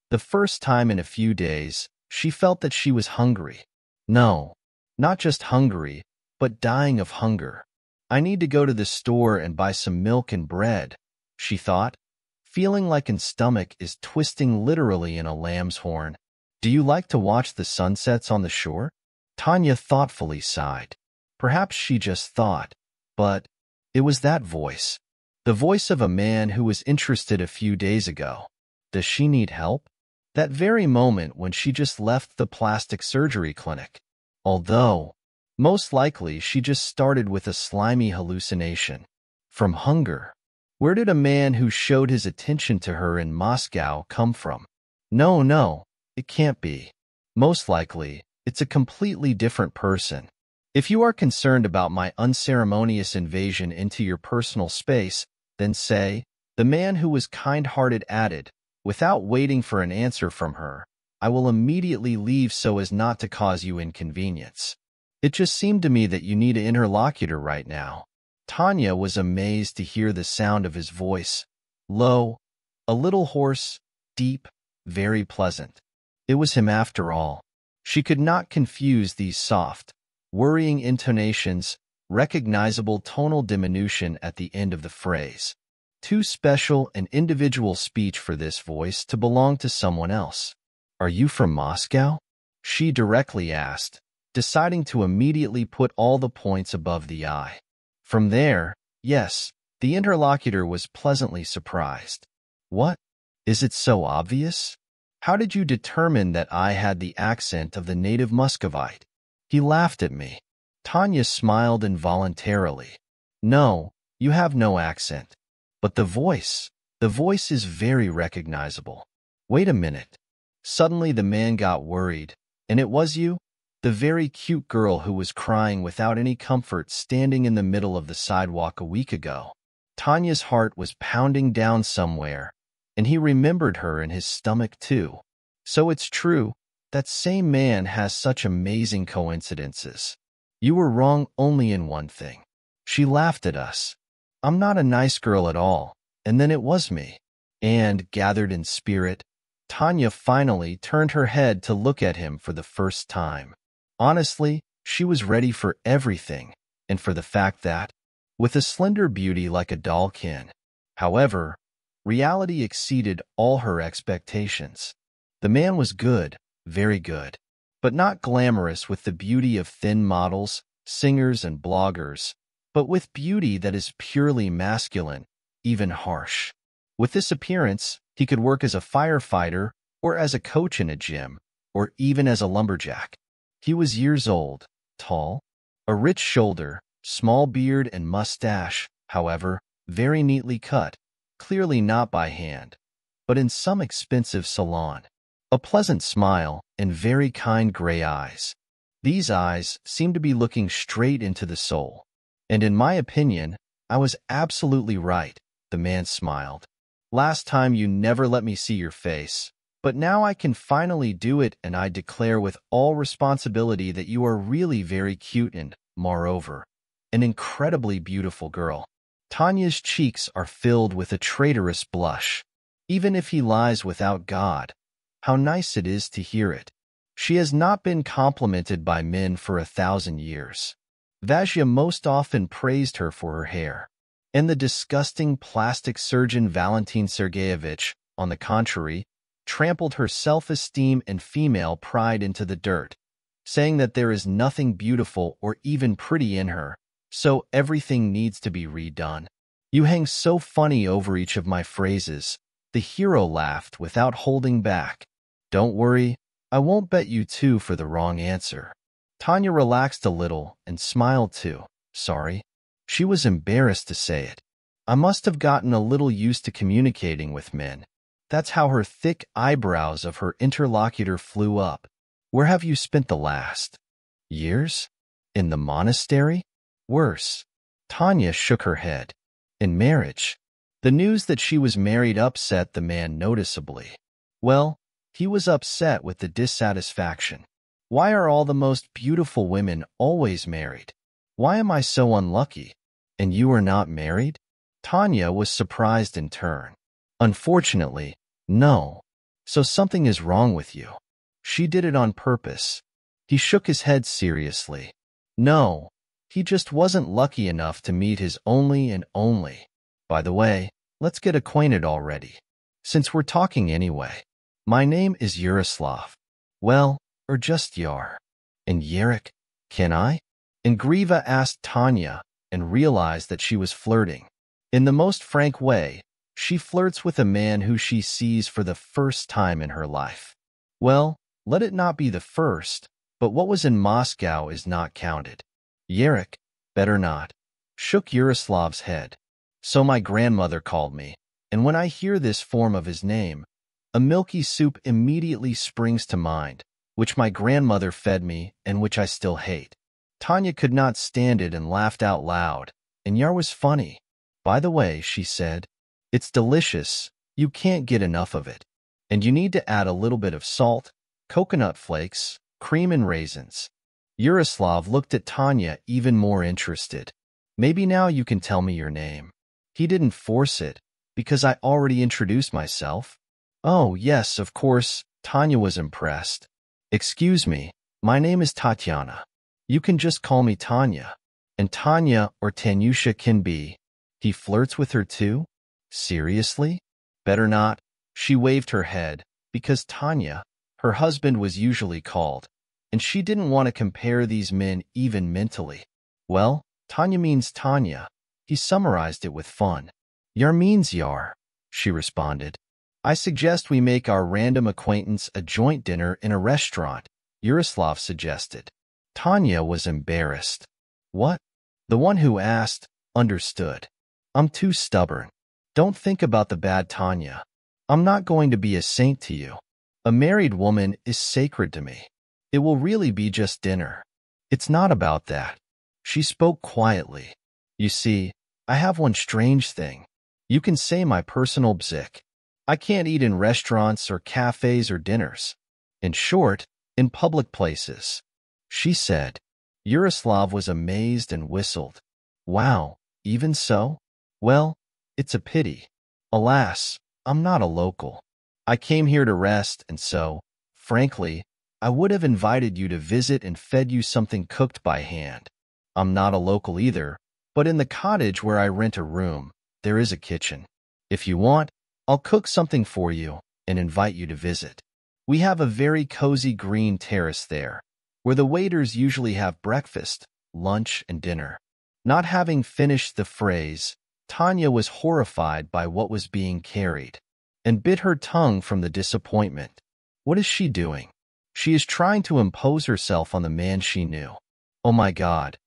the first time in a few days, she felt that she was hungry. No, not just hungry, but dying of hunger. "I need to go to the store and buy some milk and bread," she thought, feeling like her stomach is twisting literally in a lamb's horn. "Do you like to watch the sunsets on the shore?" Tanya thoughtfully sighed. Perhaps she just thought, but it was that voice. The voice of a man who was interested a few days ago. Does she need help? That very moment when she just left the plastic surgery clinic. Although, most likely she just started with a slimy hallucination. From hunger. Where did a man who showed his attention to her in Moscow come from? No, it can't be. Most likely, it's a completely different person. If you are concerned about my unceremonious invasion into your personal space, then say, the man who was kind-hearted added, without waiting for an answer from her, "I will immediately leave so as not to cause you inconvenience. It just seemed to me that you need an interlocutor right now." Tanya was amazed to hear the sound of his voice, low, a little hoarse, deep, very pleasant. It was him after all. She could not confuse these soft, worrying intonations, recognizable tonal diminution at the end of the phrase. Too special and individual speech for this voice to belong to someone else. "Are you from Moscow?" she directly asked, deciding to immediately put all the points above the I. From there, yes, the interlocutor was pleasantly surprised. "What? Is it so obvious? How did you determine that I had the accent of the native Muscovite?" He laughed at me. Tanya smiled involuntarily. "No, you have no accent. But the voice is very recognizable. Wait a minute." Suddenly the man got worried. "And it was you? The very cute girl who was crying without any comfort standing in the middle of the sidewalk a week ago." Tanya's heart was pounding down somewhere, and he remembered her in his stomach too. So it's true, that same man has such amazing coincidences. You were wrong only in one thing. She laughed at us. "I'm not a nice girl at all," And then it was me. And, gathered in spirit, Tanya finally turned her head to look at him for the first time. Honestly, she was ready for everything, and for the fact that, with a slender beauty like a dollkin. However, reality exceeded all her expectations. The man was good, very good, but not glamorous with the beauty of thin models, singers, and bloggers, but with beauty that is purely masculine, even harsh. With this appearance, he could work as a firefighter, or as a coach in a gym, or even as a lumberjack. He was years old, tall, a rich shoulder, small beard and mustache, however, very neatly cut, clearly not by hand, but in some expensive salon. A pleasant smile and very kind gray eyes. These eyes seemed to be looking straight into the soul. And in my opinion, I was absolutely right, the man smiled. Last time you never let me see your face, but now I can finally do it, and I declare with all responsibility that you are really very cute and, moreover, an incredibly beautiful girl. Tanya's cheeks are filled with a traitorous blush. Even if he lies without God, how nice it is to hear it. She has not been complimented by men for 1,000 years. Vashya most often praised her for her hair. And the disgusting plastic surgeon Valentin Sergeyevich, on the contrary, trampled her self-esteem and female pride into the dirt, saying that there is nothing beautiful or even pretty in her, so everything needs to be redone. You hang so funny over each of my phrases, the hero laughed without holding back. Don't worry, I won't bet you two for the wrong answer. Tanya relaxed a little and smiled too. Sorry. She was embarrassed to say it. I must have gotten a little used to communicating with men. That's how her thick eyebrows of her interlocutor flew up. Where have you spent the last years? In the monastery? Worse. Tanya shook her head. In marriage. The news that she was married upset the man noticeably. Well, he was upset with the dissatisfaction. Why are all the most beautiful women always married? Why am I so unlucky? And you are not married? Tanya was surprised in turn. Unfortunately, no. So something is wrong with you. She did it on purpose. He shook his head seriously. No, he just wasn't lucky enough to meet his only and only. By the way, let's get acquainted already. Since we're talking anyway. My name is Yaroslav. Well, or just Yar. And Yarek, can I? And Griva asked Tanya, and realized that she was flirting. In the most frank way, she flirts with a man who she sees for the first time in her life. Well, let it not be the first, but what was in Moscow is not counted. Yarek, better not, shook Yaroslav's head. So my grandmother called me, and when I hear this form of his name, a milky soup immediately springs to mind, which my grandmother fed me and which I still hate. Tanya could not stand it and laughed out loud, and Yar was funny. By the way, she said, it's delicious, you can't get enough of it. And you need to add a little bit of salt, coconut flakes, cream and raisins. Yaroslav looked at Tanya even more interested. Maybe now you can tell me your name. He didn't force it, because I already introduced myself. Oh, yes, of course, Tanya was impressed. Excuse me, my name is Tatiana. You can just call me Tanya. And Tanya or Tanyusha can be. He flirts with her too? Seriously? Better not. She waved her head, because Tanya, her husband, was usually called, and she didn't want to compare these men even mentally. Well, Tanya means Tanya. He summarized it with fun. Yar means Yar, she responded. I suggest we make our random acquaintance a joint dinner in a restaurant, Yaroslav suggested. Tanya was embarrassed. What? The one who asked understood. I'm too stubborn. Don't think about the bad, Tanya. I'm not going to be a saint to you. A married woman is sacred to me. It will really be just dinner. It's not about that. She spoke quietly. You see, I have one strange thing. You can say my personal bzik. I can't eat in restaurants or cafes or dinners. In short, in public places. She said. Yaroslav was amazed and whistled. Wow, even so? Well, it's a pity. Alas, I'm not a local. I came here to rest, and so, frankly, I would have invited you to visit and fed you something cooked by hand. I'm not a local either, but in the cottage where I rent a room, there is a kitchen. If you want, I'll cook something for you and invite you to visit. We have a very cozy green terrace there, where the waiters usually have breakfast, lunch, and dinner. Not having finished the phrase, Tanya was horrified by what was being carried and bit her tongue from the disappointment. What is she doing? She is trying to impose herself on the man she knew. Oh my God,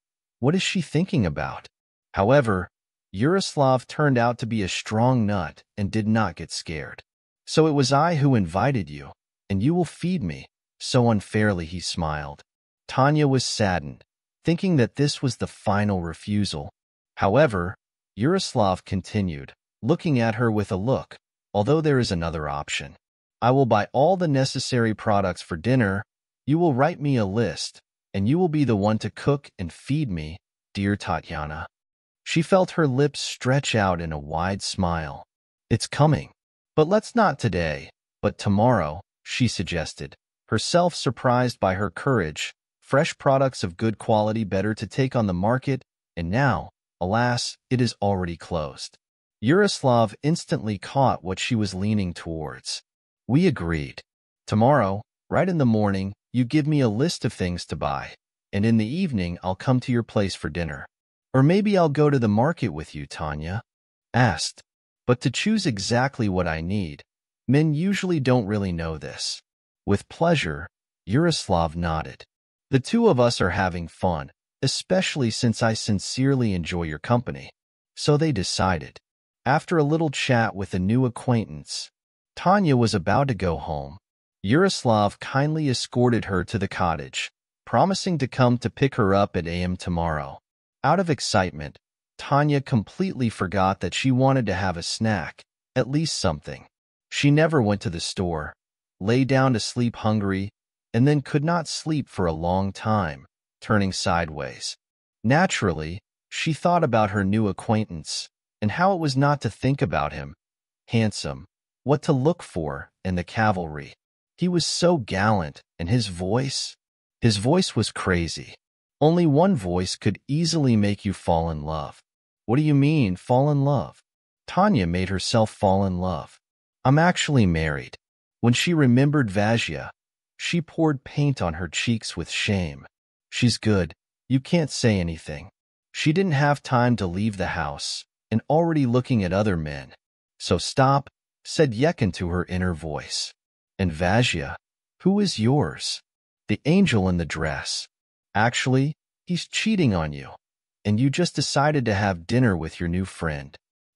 what is she thinking about? However, Yaroslav turned out to be a strong nut and did not get scared. So it was I who invited you, and you will feed me. So unfairly, he smiled. Tanya was saddened, thinking that this was the final refusal. However, Yaroslav continued, looking at her with a look, although there is another option. I will buy all the necessary products for dinner. You will write me a list, and you will be the one to cook and feed me, dear Tatiana. She felt her lips stretch out in a wide smile. It's coming. But let's not today, but tomorrow, she suggested, herself surprised by her courage. Fresh products of good quality better to take on the market, and now, alas, it is already closed. Yaroslav instantly caught what she was leaning towards. We agreed. Tomorrow, right in the morning, you give me a list of things to buy, and in the evening I'll come to your place for dinner. Or maybe I'll go to the market with you, Tanya asked. But to choose exactly what I need, men usually don't really know this. With pleasure, Yaroslav nodded. The two of us are having fun, especially since I sincerely enjoy your company. So they decided. After a little chat with a new acquaintance, Tanya was about to go home. Yaroslav kindly escorted her to the cottage, promising to come to pick her up at AM tomorrow. Out of excitement, Tanya completely forgot that she wanted to have a snack, at least something. She never went to the store, lay down to sleep hungry, and then could not sleep for a long time, turning sideways. Naturally, she thought about her new acquaintance and how it was not to think about him. Handsome, what to look for, and the cavalry. He was so gallant, and his voice was crazy. Only one voice could easily make you fall in love. What do you mean, fall in love? Tanya made herself fall in love. I'm actually married. When she remembered Vazhya, she poured paint on her cheeks with shame. She's good. You can't say anything. She didn't have time to leave the house, and already looking at other men. So stop, said Yekin to her inner voice. And Vazhya, who is yours? The angel in the dress. Actually, he's cheating on you, and you just decided to have dinner with your new friend.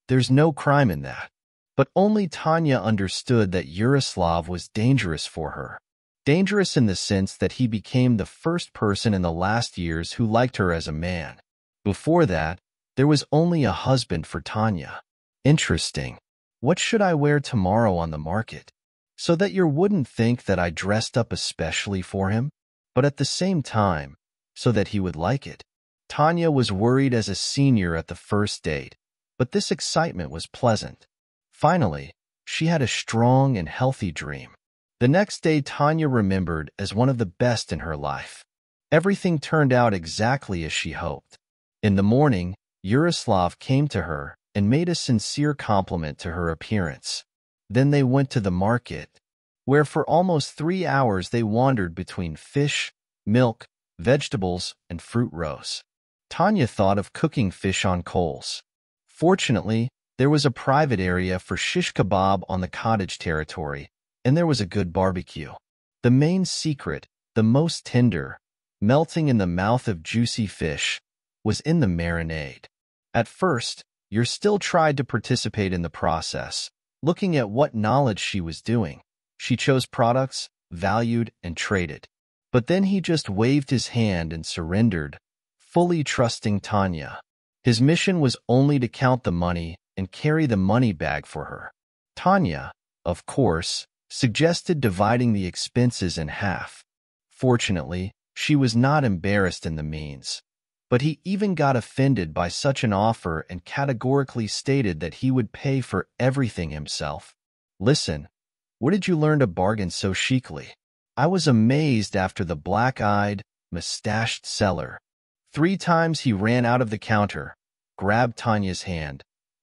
There's no crime in that. But only Tanya understood that Yaroslav was dangerous for her. Dangerous in the sense that he became the first person in the last years who liked her as a man. Before that, there was only a husband for Tanya. Interesting. What should I wear tomorrow on the market? So that you wouldn't think that I dressed up especially for him, but at the same time, so that he would like it. Tanya was worried as a senior at the first date, but this excitement was pleasant. Finally, she had a strong and healthy dream. The next day Tanya remembered as one of the best in her life. Everything turned out exactly as she hoped. In the morning, Yaroslav came to her and made a sincere compliment to her appearance. Then they went to the market, where for almost 3 hours they wandered between fish, milk, vegetables, and fruit rows. Tanya thought of cooking fish on coals. Fortunately, there was a private area for shish kebab on the cottage territory, and there was a good barbecue. The main secret, the most tender, melting in the mouth of juicy fish, was in the marinade. At first, Yer still tried to participate in the process, looking at what knowledge she was doing. She chose products, valued, and traded. But then he just waved his hand and surrendered, fully trusting Tanya. His mission was only to count the money and carry the money bag for her. Tanya, of course, suggested dividing the expenses in half. Fortunately, she was not embarrassed in the means. But he even got offended by such an offer and categorically stated that he would pay for everything himself. Listen, where did you learn to bargain so chicly? I was amazed after the black-eyed, mustached seller. 3 times he ran out of the counter, grabbed Tanya's hand,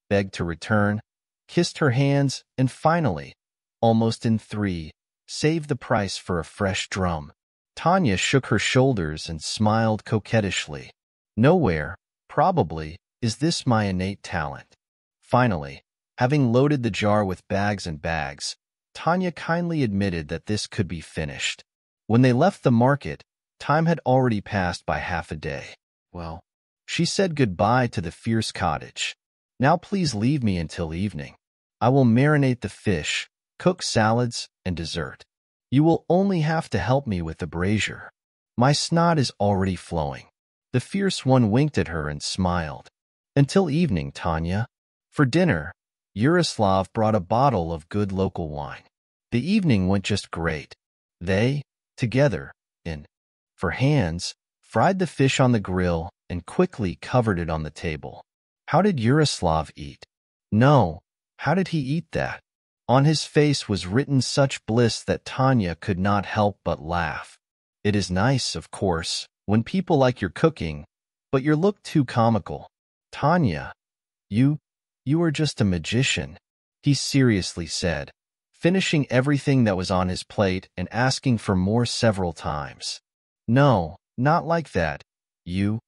begged to return, kissed her hands, and finally, almost in 3, saved the price for a fresh drum. Tanya shook her shoulders and smiled coquettishly. Nowhere, probably, is this my innate talent. Finally, having loaded the jar with bags and bags, Tanya kindly admitted that this could be finished. When they left the market, time had already passed by half a day. Well, she said goodbye to the fierce cottage. Now please leave me until evening. I will marinate the fish, cook salads, and dessert. You will only have to help me with the brazier. My snot is already flowing. The fierce one winked at her and smiled. Until evening, Tanya. For dinner, Yaroslav brought a bottle of good local wine. The evening went just great. They, together, for hands, fried the fish on the grill and quickly covered it on the table. How did Yaroslav eat? No, how did he eat that? On his face was written such bliss that Tanya could not help but laugh. It is nice, of course, when people like your cooking, but you look too comical. Tanya, you are just a magician, he seriously said, finishing everything that was on his plate and asking for more several times. No, not like that. You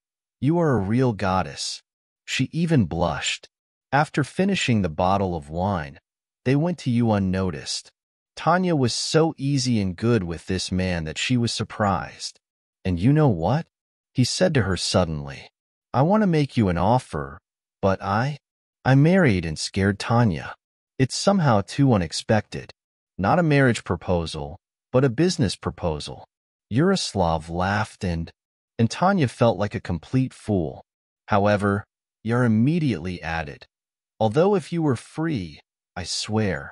are a real goddess. She even blushed. After finishing the bottle of wine, they went to you unnoticed. Tanya was so easy and good with this man that she was surprised. And you know what? He said to her suddenly, I want to make you an offer, but I married and scared Tanya. It's somehow too unexpected. Not a marriage proposal, but a business proposal. Yaroslav laughed and Tanya felt like a complete fool. However, Yar immediately added, although if you were free, I swear,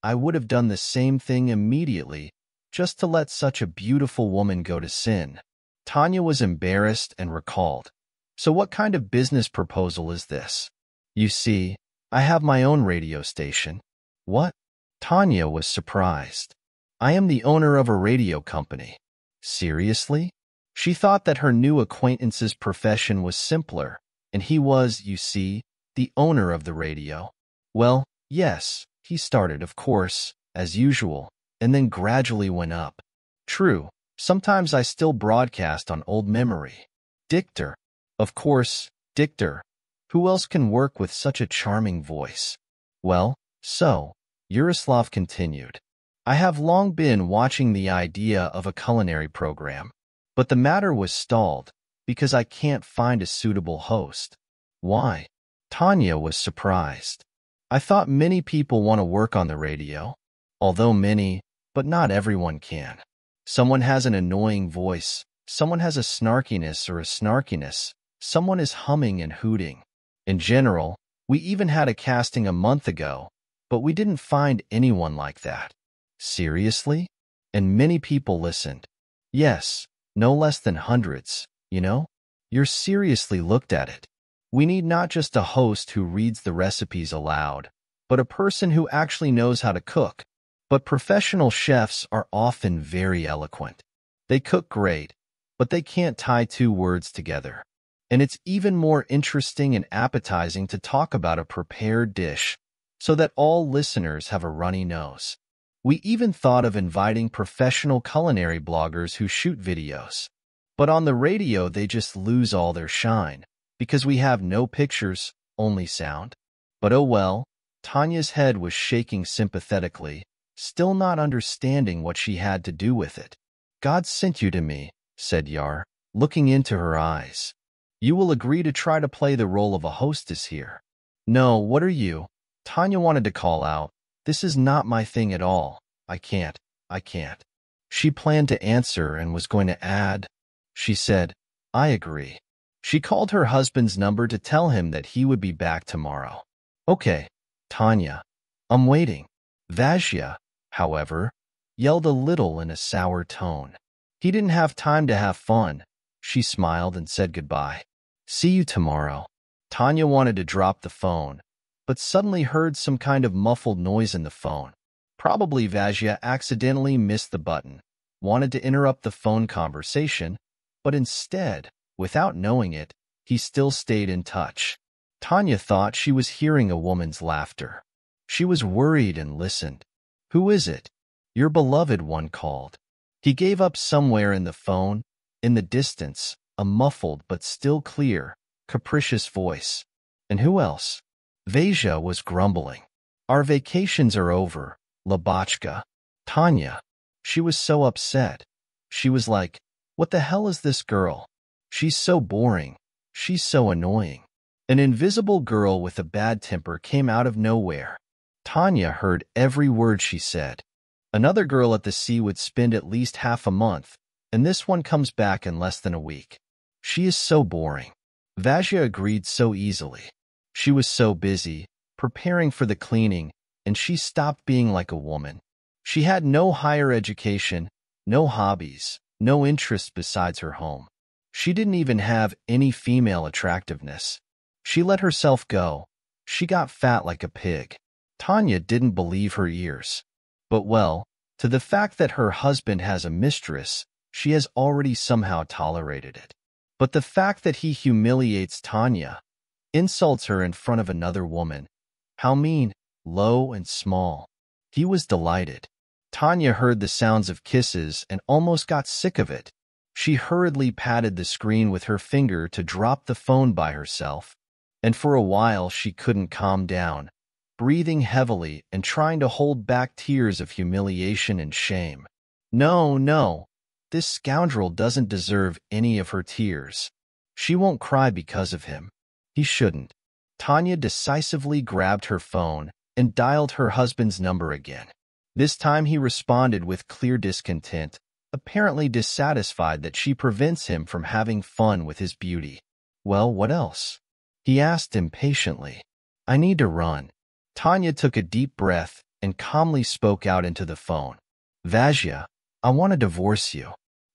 I would have done the same thing immediately, just to let such a beautiful woman go to sin. Tanya was embarrassed and recalled. So what kind of business proposal is this? You see, I have my own radio station. What? Tanya was surprised. I am the owner of a radio company. Seriously? She thought that her new acquaintance's profession was simpler, and he was, you see, the owner of the radio. Well, yes, he started, of course, as usual, and then gradually went up. True, sometimes I still broadcast on old memory. Dictor. Of course, Dictor. Who else can work with such a charming voice? Well, so, Yaroslav continued. I have long been watching the idea of a culinary program, but the matter was stalled because I can't find a suitable host. Why? Tanya was surprised. I thought many people want to work on the radio, although many, but not everyone can. Someone has an annoying voice, someone has a snarkiness or a snarkiness, someone is humming and hooting. In general, we even had a casting a month ago, but we didn't find anyone like that. Seriously? And many people listened. Yes, no less than hundreds, you know? You're seriously looked at it. We need not just a host who reads the recipes aloud, but a person who actually knows how to cook. But professional chefs are often very eloquent. They cook great, but they can't tie 2 words together. And it's even more interesting and appetizing to talk about a prepared dish so that all listeners have a runny nose. We even thought of inviting professional culinary bloggers who shoot videos. But on the radio, they just lose all their shine because we have no pictures, only sound. But oh well, Tanya's head was shaking sympathetically, still not understanding what she had to do with it. God sent you to me, said Yar, looking into her eyes. You will agree to try to play the role of a hostess here. No, what are you? Tanya wanted to call out. This is not my thing at all. I can't. She planned to answer and was going to add. She said, I agree. She called her husband's number to tell him that he would be back tomorrow. Okay, Tanya, I'm waiting. Vazhya, however, yelled a little in a sour tone. He didn't have time to have fun. She smiled and said goodbye. See you tomorrow. Tanya wanted to drop the phone, but suddenly heard some kind of muffled noise in the phone. Probably Vajya accidentally missed the button, wanted to interrupt the phone conversation, but instead, without knowing it, he still stayed in touch. Tanya thought she was hearing a woman's laughter. She was worried and listened. Who is it? Your beloved one called. He gave up somewhere in the phone, in the distance, a muffled but still clear, capricious voice. And who else? Vajya was grumbling. Our vacations are over, Labachka. Tanya. She was so upset. She was like, what the hell is this girl? She's so boring. She's so annoying. An invisible girl with a bad temper came out of nowhere. Tanya heard every word she said. Another girl at the sea would spend at least half a month, and this one comes back in less than a week. She is so boring. Vajya agreed so easily. She was so busy, preparing for the cleaning, and she stopped being like a woman. She had no higher education, no hobbies, no interests besides her home. She didn't even have any female attractiveness. She let herself go. She got fat like a pig. Tanya didn't believe her ears. But well, to the fact that her husband has a mistress, she has already somehow tolerated it. But the fact that he humiliates Tanya, insults her in front of another woman, how mean, low and small. He was delighted. Tanya heard the sounds of kisses and almost got sick of it. She hurriedly patted the screen with her finger to drop the phone by herself, and for a while she couldn't calm down, breathing heavily and trying to hold back tears of humiliation and shame. No, no, this scoundrel doesn't deserve any of her tears. She won't cry because of him. He shouldn't. Tanya decisively grabbed her phone and dialed her husband's number again. This time he responded with clear discontent, apparently dissatisfied that she prevents him from having fun with his beauty. Well, what else? He asked impatiently. I need to run. Tanya took a deep breath and calmly spoke out into the phone. Vajya, I want to divorce you.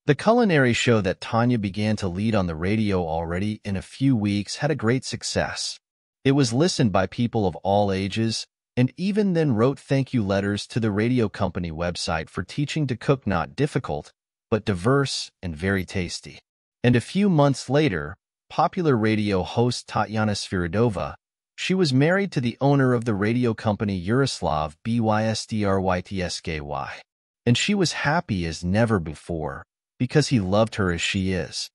The culinary show that Tanya began to lead on the radio already in a few weeks had a great success. It was listened by people of all ages, and even then wrote thank you letters to the radio company website for teaching to cook not difficult, but diverse and very tasty. And a few months later, popular radio host Tatyana Sviridova, she was married to the owner of the radio company Yaroslav Bystrytsky, and she was happy as never before, because he loved her as she is.